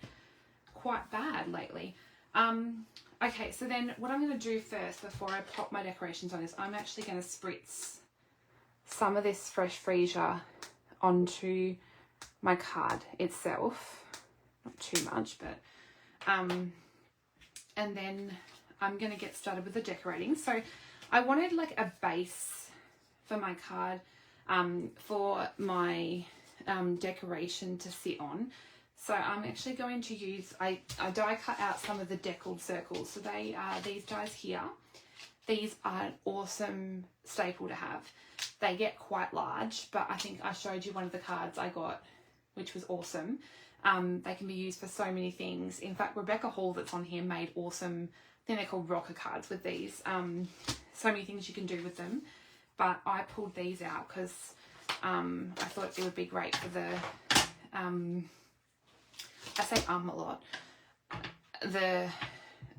bad lately. Okay, so then what I'm going to do first before I pop my decorations on is I'm actually going to spritz some of this fresh freesia onto my card itself. Not too much, but and then I'm going to get started with the decorating. So I wanted like a base for my card for my decoration to sit on. So I'm actually going to use, I die cut out some of the deckled circles. So they are these dies here. These are an awesome staple to have. They get quite large, but I think I showed you one of the cards I got, which was awesome. They can be used for so many things. In fact, Rebecca Hall that's on here made awesome, I think they're called rocker cards with these. So many things you can do with them. But I pulled these out because I thought it would be great for the, I say a lot, the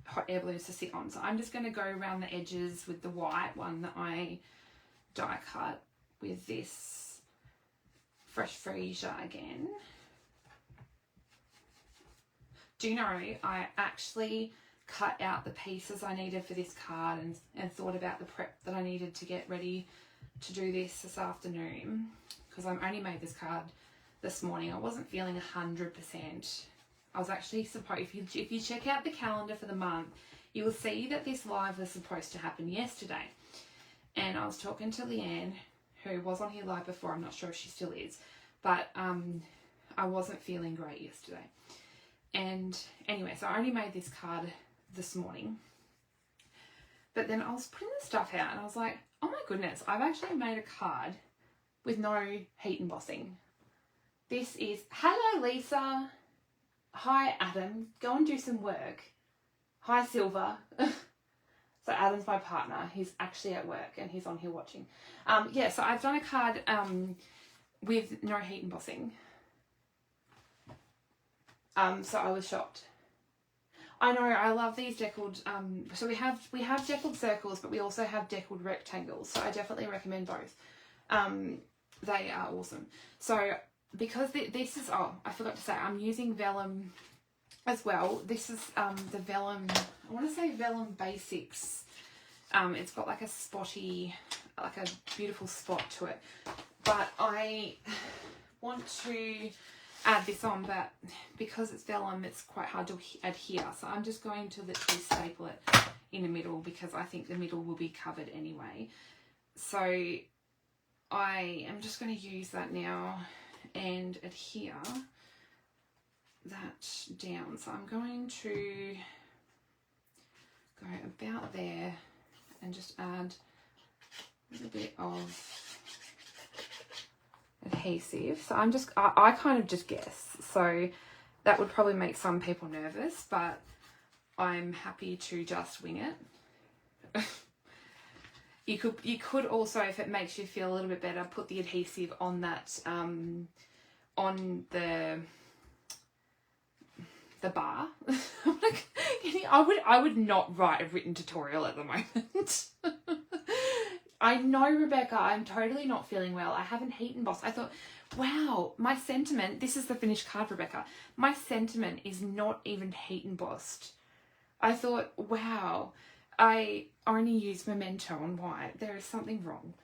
hot air balloons to sit on. So I'm just going to go around the edges with the white one that I die cut with this fresh freesia again. Do you know, I actually cut out the pieces I needed for this card and thought about the prep that I needed to get ready to do this afternoon, because I only made this card this morning. I wasn't feeling 100%. I was actually supposed, if you check out the calendar for the month, you will see that this live was supposed to happen yesterday. And I was talking to Leanne, who was on here live before. I'm not sure if she still is, but I wasn't feeling great yesterday. And anyway, so I only made this card this morning. But then I was putting the stuff out and I was like, oh my goodness, I've actually made a card with no heat embossing. This is, hello Lisa. Hi Adam, go and do some work. Hi Silver. So Adam's my partner. He's actually at work and he's on here watching. Yeah, so I've done a card with no heat embossing. So I was shocked. I know, I love these deckled, so we have deckled circles, but we also have deckled rectangles. So I definitely recommend both. They are awesome. So because this is, oh, I forgot to say, I'm using vellum as well. This is the Vellum, I want to say Vellum Basics. It's got like a spotty, like a beautiful spot to it. But I want to add this on, but because it's vellum, it's quite hard to adhere. So I'm just going to literally staple it in the middle because I think the middle will be covered anyway. So I am just going to use that now and adhere that down. So I'm going to go about there and just add a little bit of adhesive. So I kind of just guess. So that would probably make some people nervous, but I'm happy to just wing it. You could also, if it makes you feel a little bit better, put the adhesive on that on the bar. I would not write a written tutorial at the moment. I know, Rebecca, I'm totally not feeling well. I haven't heat embossed. I thought, wow, my sentiment, this is the finished card, Rebecca. My sentiment is not even heat embossed. I thought, wow, I only used Memento on white. There is something wrong.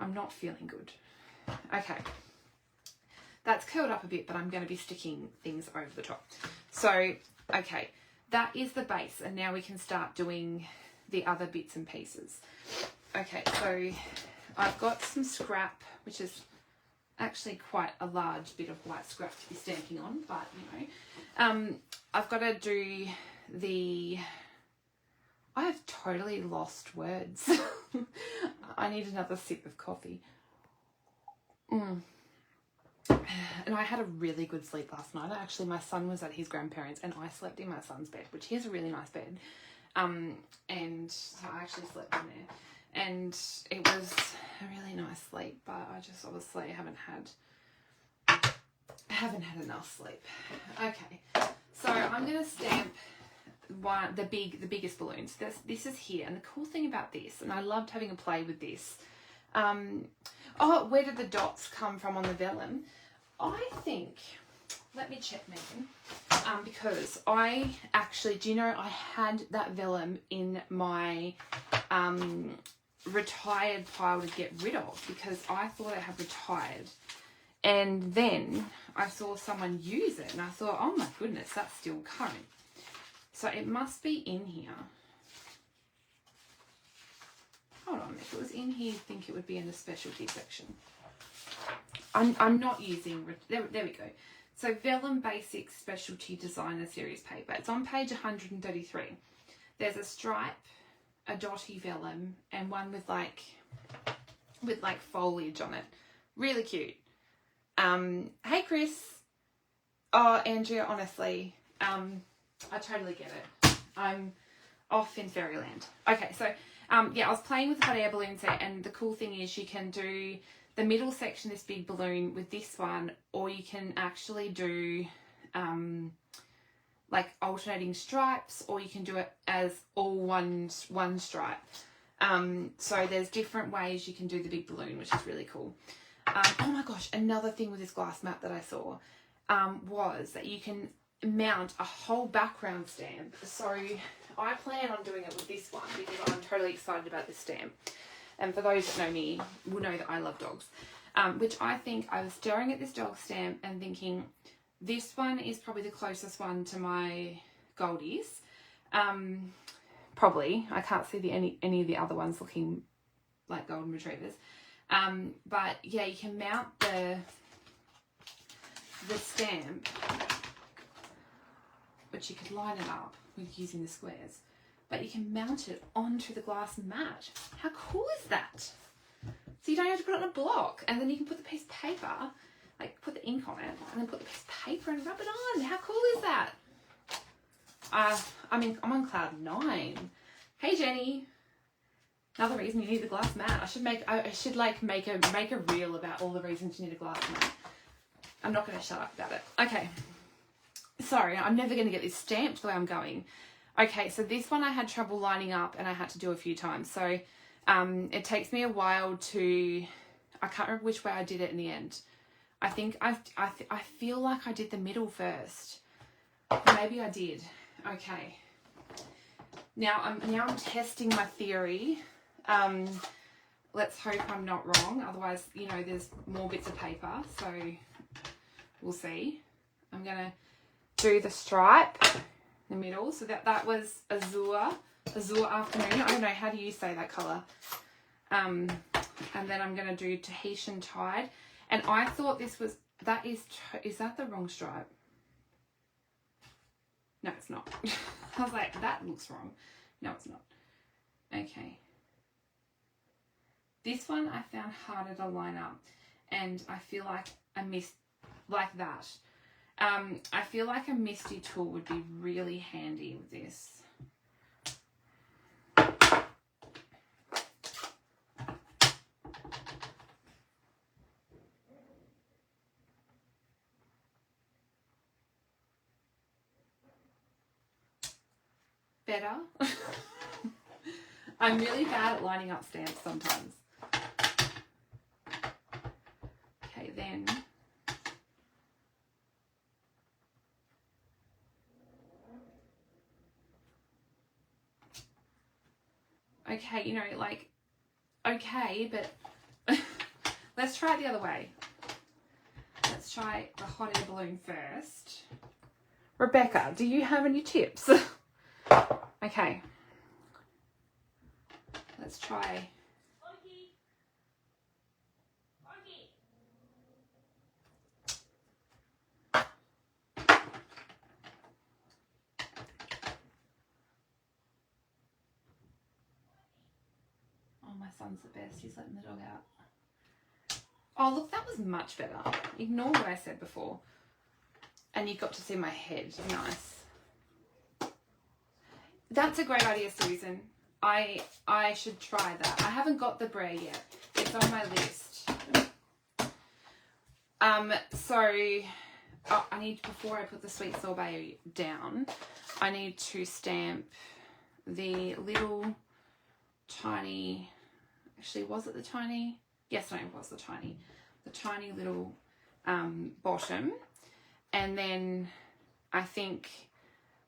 I'm not feeling good. Okay. That's curled up a bit, but I'm going to be sticking things over the top. So, okay, that is the base. And now we can start doing the other bits and pieces. Okay, so I've got some scrap, which is actually quite a large bit of white scrap to be stamping on, but you know. I've got to do the... I have totally lost words. I need another sip of coffee. And I had a really good sleep last night. Actually, my son was at his grandparents' and I slept in my son's bed, which he has a really nice bed. And so I actually slept in there. And it was a really nice sleep, but I just obviously haven't had enough sleep. Okay, so I'm going to stamp the biggest balloons. This is here, and the cool thing about this, and I loved having a play with this. Oh, where did the dots come from on the vellum? I think, let me check, Megan, because I actually, do you know, I had that vellum in my retired pile to get rid of because I thought it had retired. And then I saw someone use it and I thought, oh my goodness, that's still current. So it must be in here. Hold on, if it was in here, you'd think it would be in the specialty section. I'm not using, there we go. So Vellum Basics Specialty Designer Series paper. It's on page 133. There's a stripe, a dotty vellum, and one with like foliage on it. Really cute. Hey Chris. Oh, Andrea, honestly, I totally get it. I'm off in fairyland. Okay, so yeah, I was playing with the hot air balloon set, and the cool thing is you can do the middle section, this big balloon, with this one, or you can actually do like alternating stripes, or you can do it as all one stripe. So there's different ways you can do the big balloon, which is really cool. Oh my gosh, another thing with this glass mat that I saw was that you can mount a whole background stamp. So I plan on doing it with this one because I'm totally excited about this stamp. And for those that know me, will know that I love dogs. Which I think, I was staring at this dog stamp and thinking, this one is probably the closest one to my Goldies. Probably. I can't see any of the other ones looking like golden retrievers. But yeah, you can mount the stamp, but you could line it up with using the squares. But you can mount it onto the glass mat. How cool is that? So you don't have to put it on a block, and then you can put the piece of paper, like put the ink on it, and then put the piece of paper and rub it on. How cool is that? I mean, I'm on cloud 9. Hey Jenny. Another reason you need the glass mat. I should make a reel about all the reasons you need a glass mat. I'm not going to shut up about it. Okay. Sorry, I'm never going to get this stamped the way I'm going. Okay, so this one I had trouble lining up and I had to do a few times. So it takes me a while to... I can't remember which way I did it in the end. I think I feel like I did the middle first. Maybe I did. Okay. Now I'm testing my theory. Let's hope I'm not wrong. Otherwise, you know, there's more bits of paper. So we'll see. I'm going to do the stripe in the middle. So that was Azure Afternoon. I don't know, how do you say that colour? And then I'm going to do Tahitian Tide. And I thought this was, is that the wrong stripe? No, it's not. I was like, that looks wrong. No, it's not. Okay. This one I found harder to line up, and I feel like I missed, like that. I feel like a Misty tool would be really handy with this. Better. I'm really bad at lining up stamps sometimes. Okay, then. Okay, you know, like, okay, but let's try it the other way. Let's try the hot air balloon first. Rebecca, do you have any tips? Okay. Let's try. Oh, my son's the best. He's letting the dog out. Oh, look, that was much better. Ignore what I said before. And you got to see my head. Nice. That's a great idea, Susan. I should try that. I haven't got the brer yet. It's on my list. I need, before I put the sweet sorbet down, I need to stamp the little tiny, actually, was it the tiny? Yes, no, it was the tiny little bottom. And then I think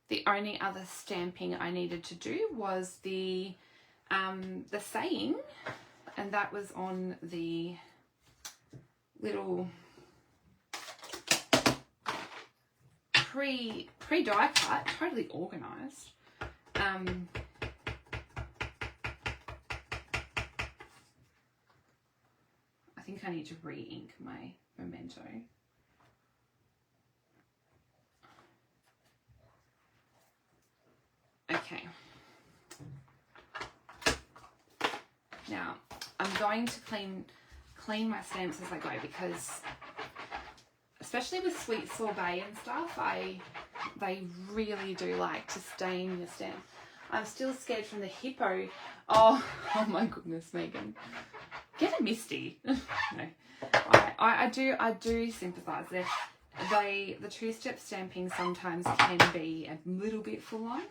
the only other stamping I needed to do was the saying, and that was on the little pre-die cut, totally organised. I think I need to re-ink my memento. Okay. Now, I'm going to clean my stamps as I go, because especially with sweet sorbet and stuff, they really do like to stain your stamp. I'm still scared from the hippo. Oh my goodness, Megan. Get a Misty. No. I do sympathise there. The two-step stamping sometimes can be a little bit full on.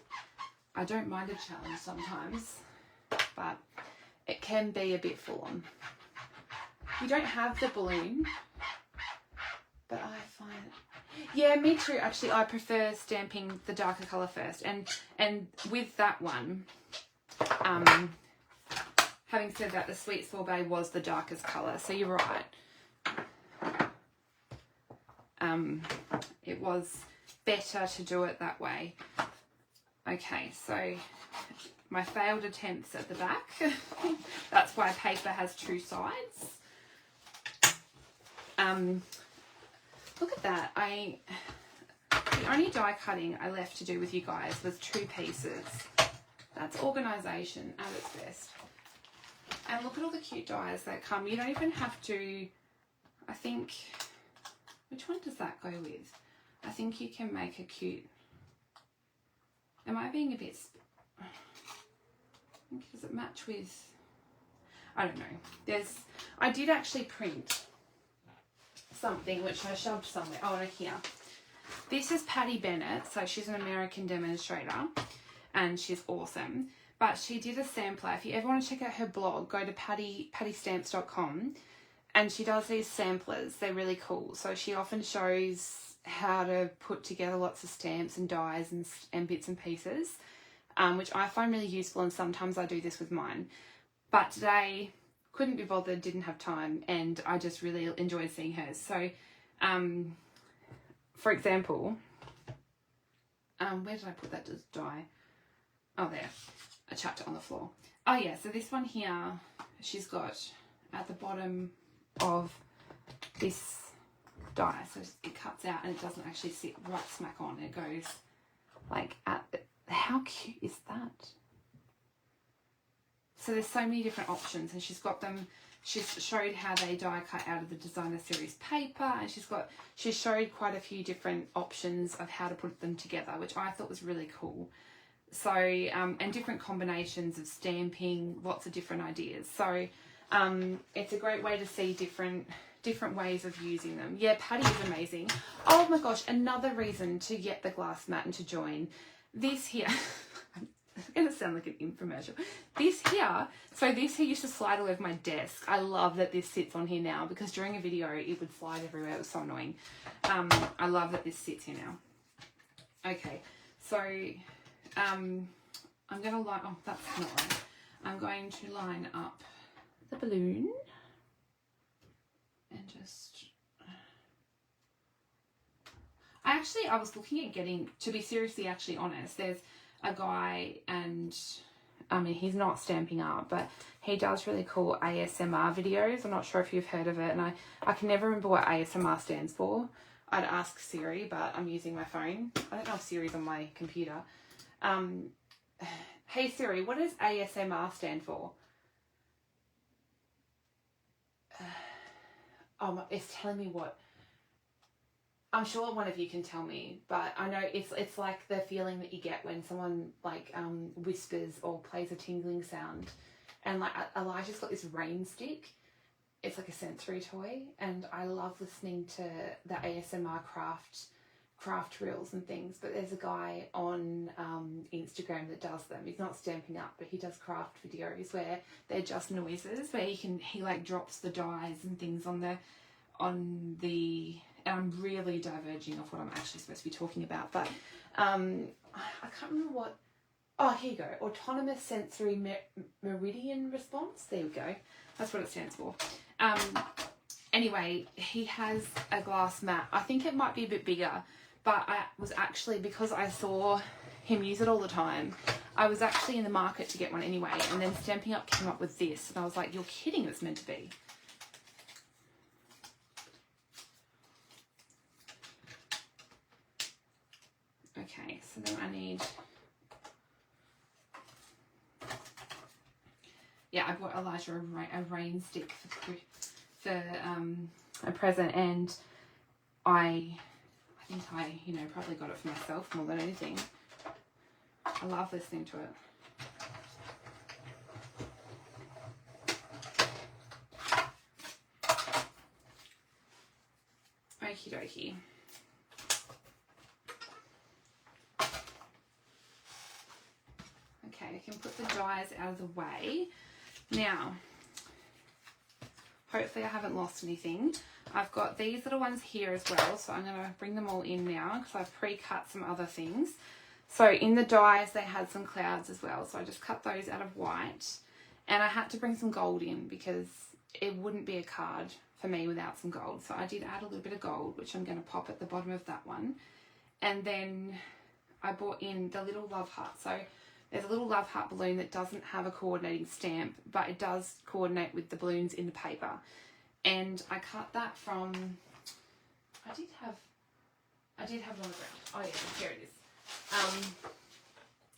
I don't mind a challenge sometimes, but it can be a bit full on. We don't have the balloon, but I find it. Yeah, me too. Actually, I prefer stamping the darker colour first, and with that one, having said that, the sweet sorbet was the darkest colour, so you're right. It was better to do it that way. Okay, so my failed attempts at the back. That's why paper has two sides. Look at that. The only die cutting I left to do with you guys was 2 pieces. That's organisation at its best. And look at all the cute dies that come. You don't even have to, I think, which one does that go with? I think you can make a cute, am I being a bit, does it match with, I don't know. I did actually print something which I shoved somewhere. Oh, no, here. This is Patty Bennett. So she's an American demonstrator and she's awesome. But she did a sampler. If you ever want to check out her blog, go to pattystamps.com, and she does these samplers. They're really cool. So she often shows how to put together lots of stamps and dies and bits and pieces, which I find really useful, and sometimes I do this with mine. But today, couldn't be bothered, didn't have time, and I just really enjoyed seeing hers. So, for example, where did I put that die? Oh, there. I chucked it on the floor. Oh, yeah, so this one here, she's got at the bottom of this die, so it cuts out and it doesn't actually sit right smack on. It goes like at the, how cute is that? So there's so many different options, and she's got them. She's showed how they die cut out of the designer series paper, and she's showed quite a few different options of how to put them together, which I thought was really cool. So and different combinations of stamping, lots of different ideas. So it's a great way to see different ways of using them. Yeah, Patty is amazing. Oh my gosh, another reason to get the glass mat and to join. This here, it's going to sound like an infomercial. This here used to slide all over my desk. I love that this sits on here now, because during a video it would slide everywhere. It was so annoying. I love that this sits here now. Okay, so I'm going to line, oh, that's not right. I'm going to line up the balloon and just, I was looking at getting, to be seriously actually honest, there's a guy, and I mean, he's not Stamping Art, but he does really cool ASMR videos. I'm not sure if you've heard of it, and I can never remember what ASMR stands for. I'd ask Siri, but I'm using my phone. I don't know if Siri's on my computer. Hey Siri, what does ASMR stand for? Oh, it's telling me what. I'm sure one of you can tell me, but I know it's like the feeling that you get when someone like whispers or plays a tingling sound. And like Elijah's got this rain stick. It's like a sensory toy, and I love listening to the ASMR craft reels and things. But there's a guy on Instagram that does them. He's not Stamping Up, but he does craft videos where they're just noises, where he like drops the dies and things on the and I'm really diverging off what I'm actually supposed to be talking about, but I can't remember what. Oh, here you go. Autonomous Sensory Meridian Response. There we go. That's what it stands for. Anyway, he has a glass mat. I think it might be a bit bigger, but I was actually, because I saw him use it all the time, I was actually in the market to get one anyway, and then Stamping Up came up with this, and I was like, you're kidding, it's meant to be. Okay, so then I need, yeah, I bought Elijah a rain stick for a present, and I think I, probably got it for myself more than anything. I love listening to it. Okie dokie. Okay, I can put the dies out of the way. Now, hopefully I haven't lost anything. I've got these little ones here as well, so I'm going to bring them all in now because I've pre-cut some other things. So in the dies they had some clouds as well, so I just cut those out of white, and I had to bring some gold in because it wouldn't be a card for me without some gold. So I did add a little bit of gold, which I'm going to pop at the bottom of that one. And then I brought in the little love heart. So there's a little love heart balloon that doesn't have a coordinating stamp, but it does coordinate with the balloons in the paper. And I cut that from, I did have one around. Oh yeah, here it is.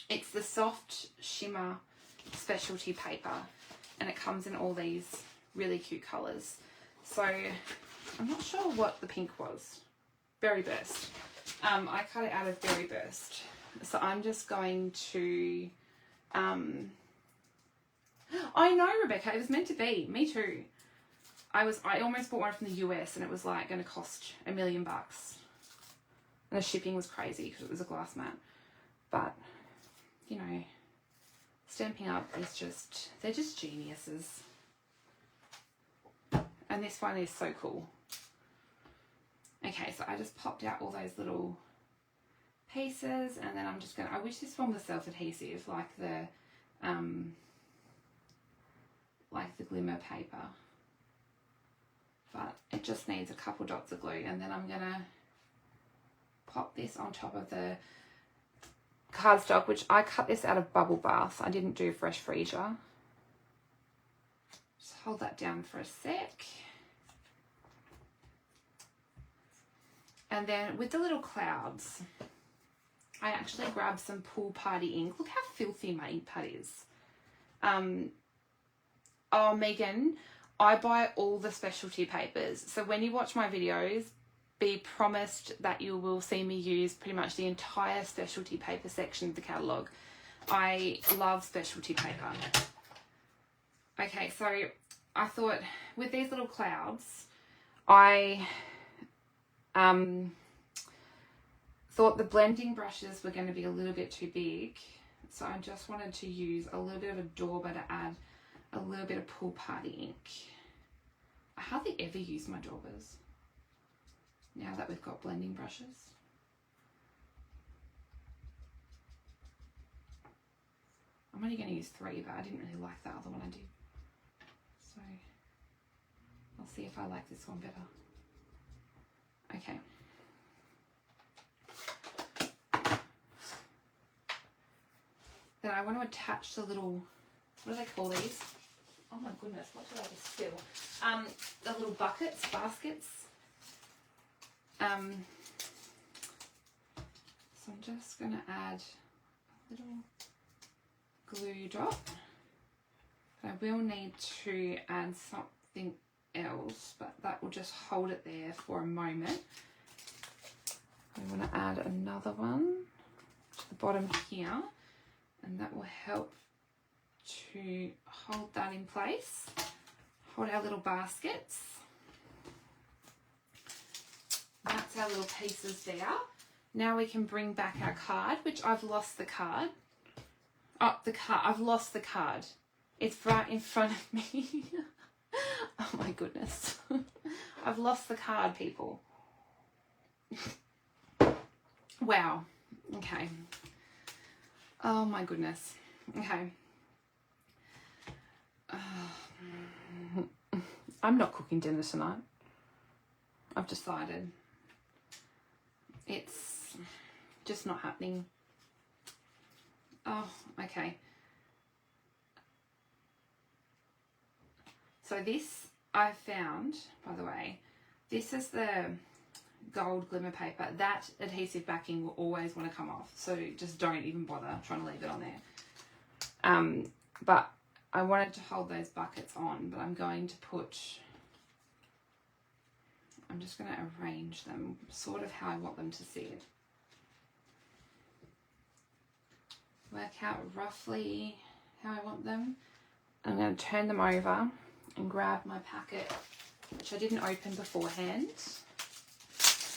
It's the soft shimmer specialty paper, and it comes in all these really cute colours. So I'm not sure what the pink was. Berry Burst. I cut it out of Berry Burst. So I'm just going to, I know, Rebecca, it was meant to be. Me too. I almost bought one from the US, and it was like going to cost $1 million. And the shipping was crazy because it was a glass mat. But, Stamping Up is just, they're just geniuses. And this one is so cool. Okay, so I just popped out all those little pieces, and then I'm just gonna, I wish this one was self-adhesive like the glimmer paper, but it just needs a couple dots of glue. And then I'm gonna pop this on top of the cardstock, which I cut this out of bubble bath. I didn't do fresh freezer. Just hold that down for a sec. And then with the little clouds, I actually grabbed some Pool Party ink. Look how filthy my ink pad is. Oh, Megan, I buy all the specialty papers. So when you watch my videos, be promised that you will see me use pretty much the entire specialty paper section of the catalogue. I love specialty paper. Okay, so I thought with these little clouds, I thought the blending brushes were going to be a little bit too big. So I just wanted to use a little bit of a dauber to add a little bit of Pool Party ink. I hardly ever use my daubers now that we've got blending brushes. I'm only going to use 3, but I didn't really like the other one I did. So I'll see if I like this one better. Okay. Then I want to attach the little, what do they call these? Oh my goodness, what did I just spill? The little buckets, baskets. So I'm just going to add a little glue drop. I will need to add something else, but that will just hold it there for a moment. I want to add another one to the bottom here, and that will help to hold that in place. Hold our little baskets. That's our little pieces there. Now we can bring back our card, which I've lost the card. Oh, the card. I've lost the card. It's right in front of me. Oh my goodness. I've lost the card, people. Wow. Okay. Oh my goodness. Okay. I'm not cooking dinner tonight. I've decided. It's just not happening. Oh, okay. So this I found, by the way, this is the gold glimmer paper. That adhesive backing will always want to come off, so just don't even bother trying to leave it on there. But I wanted to hold those buckets on, but I'm going to put, I'm just going to arrange them sort of how I want them to sit. Work out roughly how I want them. I'm going to turn them over and grab my packet, which I didn't open beforehand.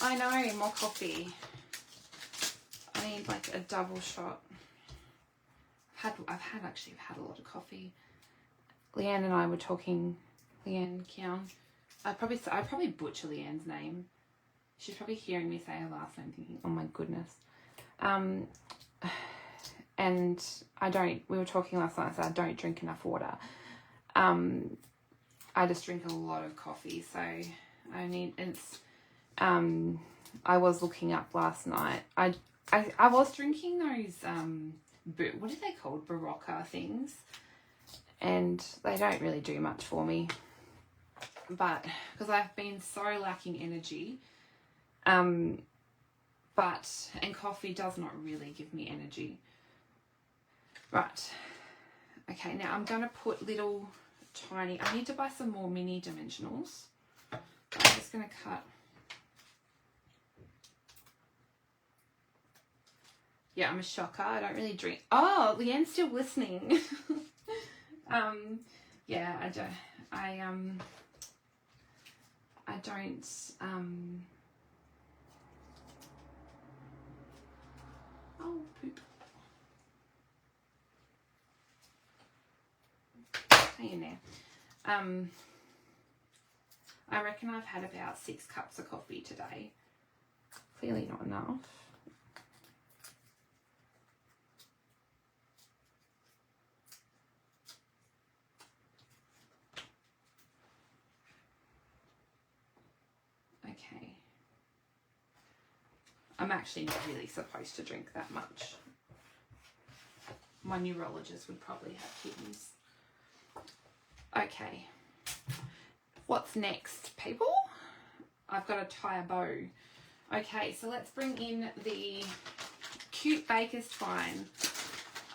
I know, more coffee. I need like a double shot. I've had a lot of coffee. Leanne and I were talking. Leanne Kian. I probably butcher Leanne's name. She's probably hearing me say her last name, thinking, "Oh my goodness." And we were talking last night, so I don't drink enough water. I just drink a lot of coffee, so I was looking up last night. I was drinking those, what are they called? Barocca things. And they don't really do much for me. But, because I've been so lacking energy. And coffee does not really give me energy. Right. Okay, now I'm going to put little tiny, I need to buy some more mini dimensionals. I'm just going to cut. Yeah, I'm a shocker. I don't really drink. Oh, Leanne's still listening. Yeah, I don't. Oh, poop. Hang in there. I reckon I've had about 6 cups of coffee today. Clearly not enough. Okay. I'm actually not really supposed to drink that much. My neurologist would probably have kittens. Okay. What's next, people? I've got to tie a bow. Okay, so let's bring in the cute baker's twine.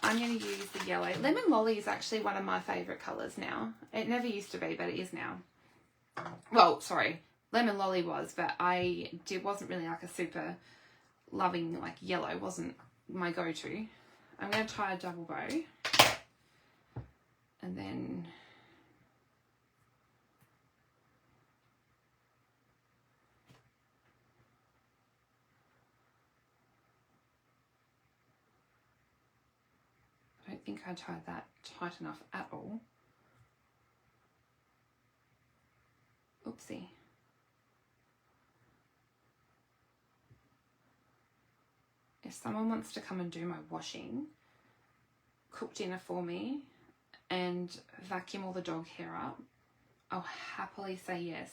I'm going to use the yellow. Lemon Lolly is actually one of my favourite colours now. It never used to be, but it is now. Well, sorry. Lemon Lolly was, but wasn't really like a super loving, like yellow wasn't my go-to. I'm going to tie a double bow. And then I don't think I tied that tight enough at all. Oopsie. If someone wants to come and do my washing, cook dinner for me, and vacuum all the dog hair up, I'll happily say yes.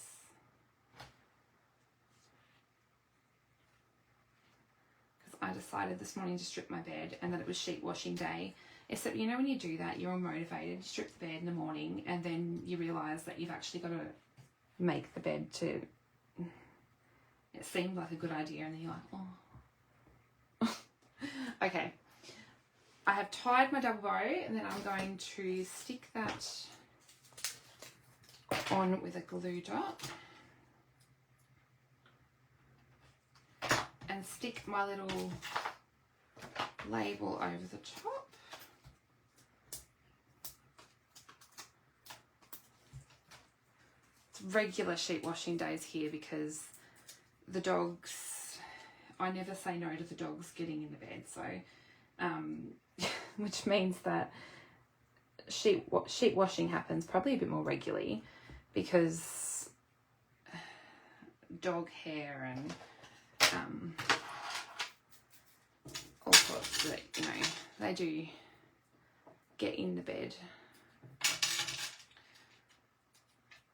Because I decided this morning to strip my bed and that it was sheet washing day. Except, you know, when you do that, you're all motivated, you strip the bed in the morning, and then you realise that you've actually got to make the bed to... It seemed like a good idea, and then you're like, oh... Okay, I have tied my double bow, and then I'm going to stick that on with a glue dot and stick my little label over the top. It's regular sheet washing days here because the dogs... I never say no to the dogs getting in the bed, so which means that sheet washing happens probably a bit more regularly because dog hair and all sorts that, you know, they do get in the bed.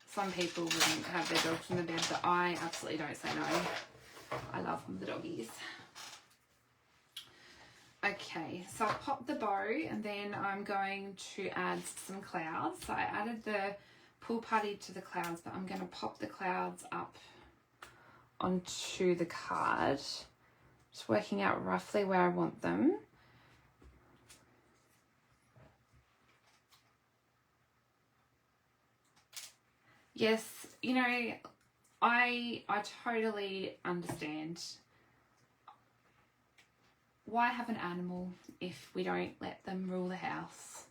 Some people wouldn't have their dogs in the bed, but I absolutely don't say no. I love the doggies. Okay, so I'll pop the bow and then I'm going to add some clouds. So I added the pool party to the clouds, but I'm going to pop the clouds up onto the card. Just working out roughly where I want them. Yes, you know, I totally understand. Why have an animal if we don't let them rule the house?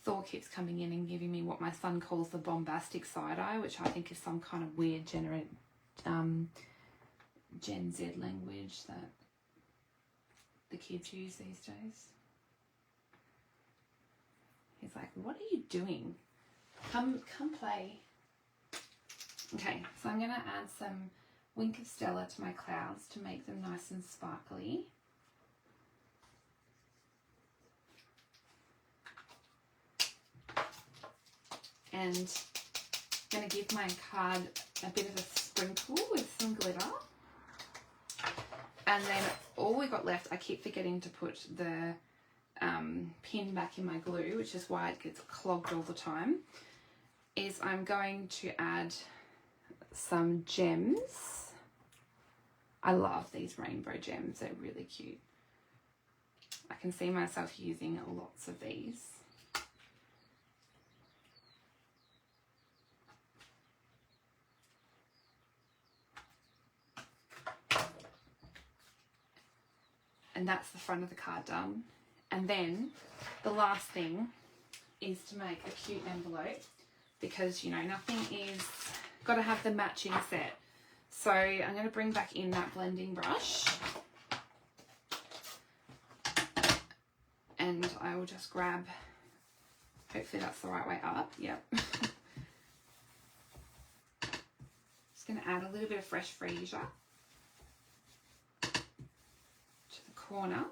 Thor keeps coming in and giving me what my son calls the bombastic side eye, which I think is some kind of weird Gen Z language that the kids use these days. He's like, what are you doing? Come play. Okay, so I'm going to add some Wink of Stella to my clouds to make them nice and sparkly. And I'm going to give my card a bit of a sprinkle with some glitter. And then all we got left, I keep forgetting to put the pin back in my glue, which is why it gets clogged all the time, is I'm going to add some gems. I love these rainbow gems, they're really cute. I can see myself using lots of these. And that's the front of the card done. And then the last thing is to make a cute envelope because, you know, nothing is got to have the matching set. So I'm going to bring back in that blending brush. And I will just grab, hopefully that's the right way up. Yep. Just going to add a little bit of fresh freesia to the corner.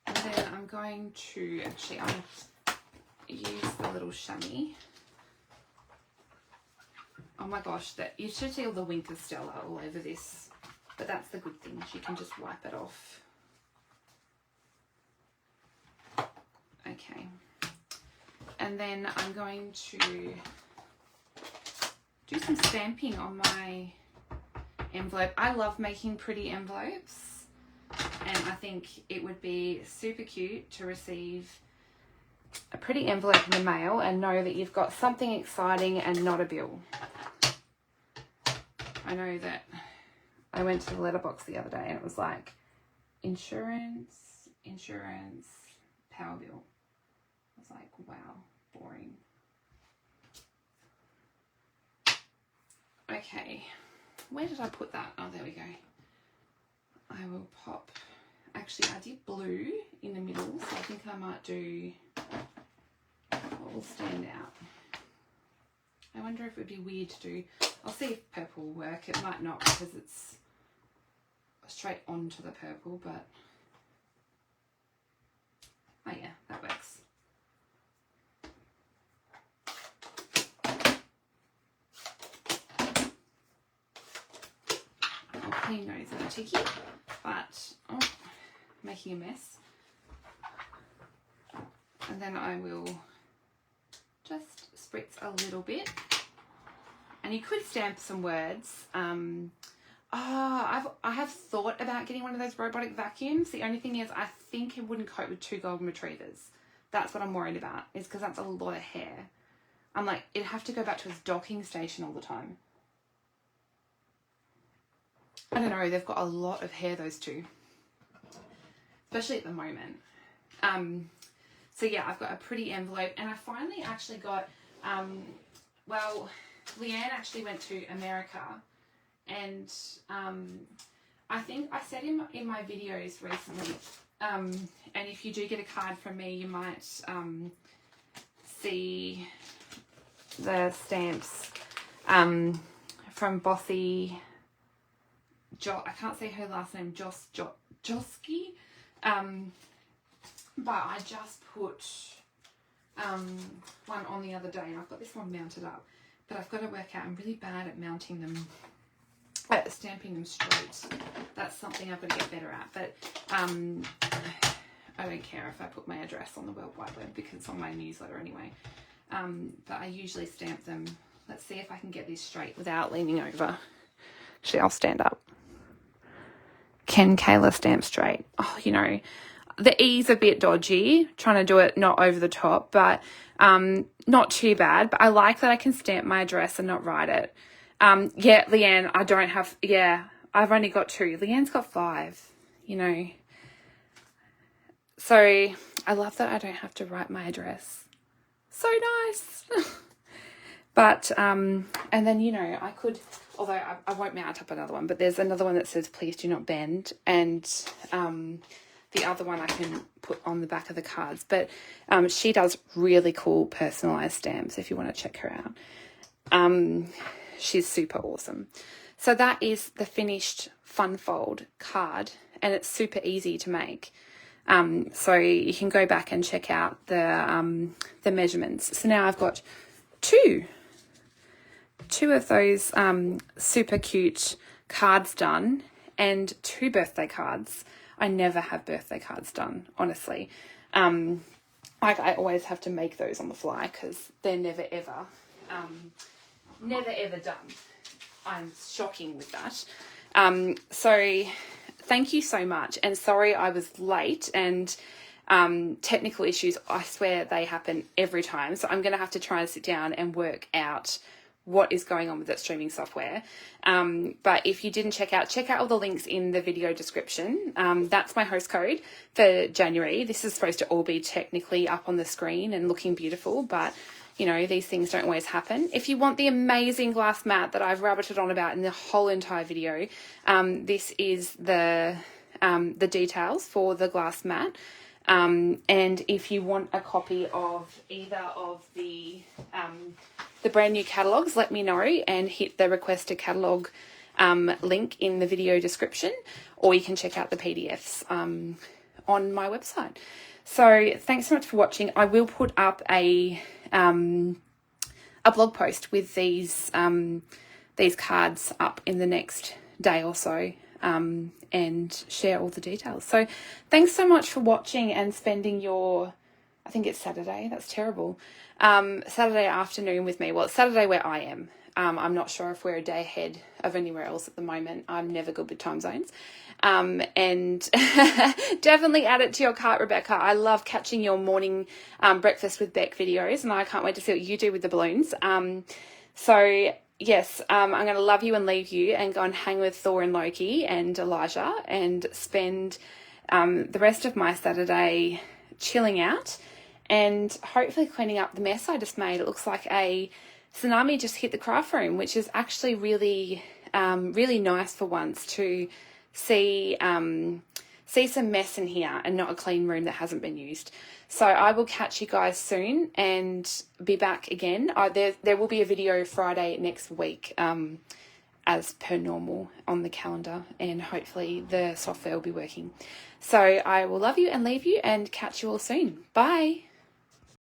And then I'm going to, actually I'll use the little chamois. Oh my gosh, that you should see all the Winker Stella all over this, but that's the good thing. You can just wipe it off. Okay, and then I'm going to do some stamping on my envelope. I love making pretty envelopes, and I think it would be super cute to receive a pretty envelope in the mail and know that you've got something exciting and not a bill. I know that I went to the letterbox the other day and it was like insurance, power bill. I was like, wow, boring. Okay, where did I put that? Oh, there we go. I will pop, actually I did blue in the middle, so I think I might do what will stand out. I wonder if it would be weird to do, I'll see if purple will work. It might not because it's straight onto the purple, but oh yeah, that works. I'll clean those in a ticky, but oh, making a mess. And then I will just spritz a little bit, and you could stamp some words. I have thought about getting one of those robotic vacuums. The only thing is I think it wouldn't cope with 2 golden retrievers. That's what I'm worried about, is because that's a lot of hair. I'm like, it'd have to go back to its docking station all the time. I don't know, they've got a lot of hair, those two, especially at the moment. So yeah, I've got a pretty envelope, and I finally actually got, well, Leanne actually went to America, and I think I said in my videos recently, and if you do get a card from me, you might see the stamps from Bossy, I can't say her last name, Josky. But I just put one on the other day, and I've got this one mounted up, but I've got to work out, I'm really bad at mounting them, stamping them straight. That's something I've got to get better at, but I don't care if I put my address on the World Wide Web because it's on my newsletter anyway. But I usually stamp them. Let's see if I can get this straight without leaning over. Actually, I'll stand up. Can Kayla stamp straight? Oh, you know, the E's a bit dodgy, trying to do it not over the top, but not too bad. But I like that I can stamp my address and not write it. Yeah, Leanne, I don't have, yeah, I've only got 2. Leanne's got 5, you know. So I love that I don't have to write my address. So nice. But, and then, you know, I could, although I won't mount up another one, but there's another one that says, please do not bend. And the other one I can put on the back of the cards. But she does really cool personalised stamps if you want to check her out. She's super awesome. So that is the finished Fun Fold card, and it's super easy to make. So you can go back and check out the measurements. So now I've got two of those super cute cards done, and 2 birthday cards. I never have birthday cards done, honestly. Like I always have to make those on the fly because they're never ever done. I'm shocking with that. So thank you so much, and sorry I was late, and technical issues, I swear they happen every time. So I'm going to have to try and sit down and work out what is going on with that streaming software. But if you didn't check out all the links in the video description. That's my host code for January. This is supposed to all be technically up on the screen and looking beautiful, but you know, these things don't always happen. If you want the amazing glass mat that I've rabbited on about in the whole entire video, this is the details for the glass mat. And if you want a copy of either of the brand new catalogues, let me know and hit the request a catalogue link in the video description, or you can check out the PDFs on my website. So thanks so much for watching. I will put up a blog post with these cards up in the next day or so, and share all the details. So thanks so much for watching and spending your, I think it's Saturday, that's terrible, Saturday afternoon with me. Well, it's Saturday where I am. I'm not sure if we're a day ahead of anywhere else at the moment. I'm never good with time zones. And definitely add it to your cart, Rebecca. I love catching your morning breakfast with Beck videos, and I can't wait to see what you do with the balloons. So yes, I'm going to love you and leave you and go and hang with Thor and Loki and Elijah and spend the rest of my Saturday chilling out and hopefully cleaning up the mess I just made. It looks like a tsunami just hit the craft room, which is actually really, really nice for once to see some mess in here and not a clean room that hasn't been used. So I will catch you guys soon and be back again. There will be a video Friday next week, as per normal on the calendar, and hopefully the software will be working. So I will love you and leave you and catch you all soon. Bye.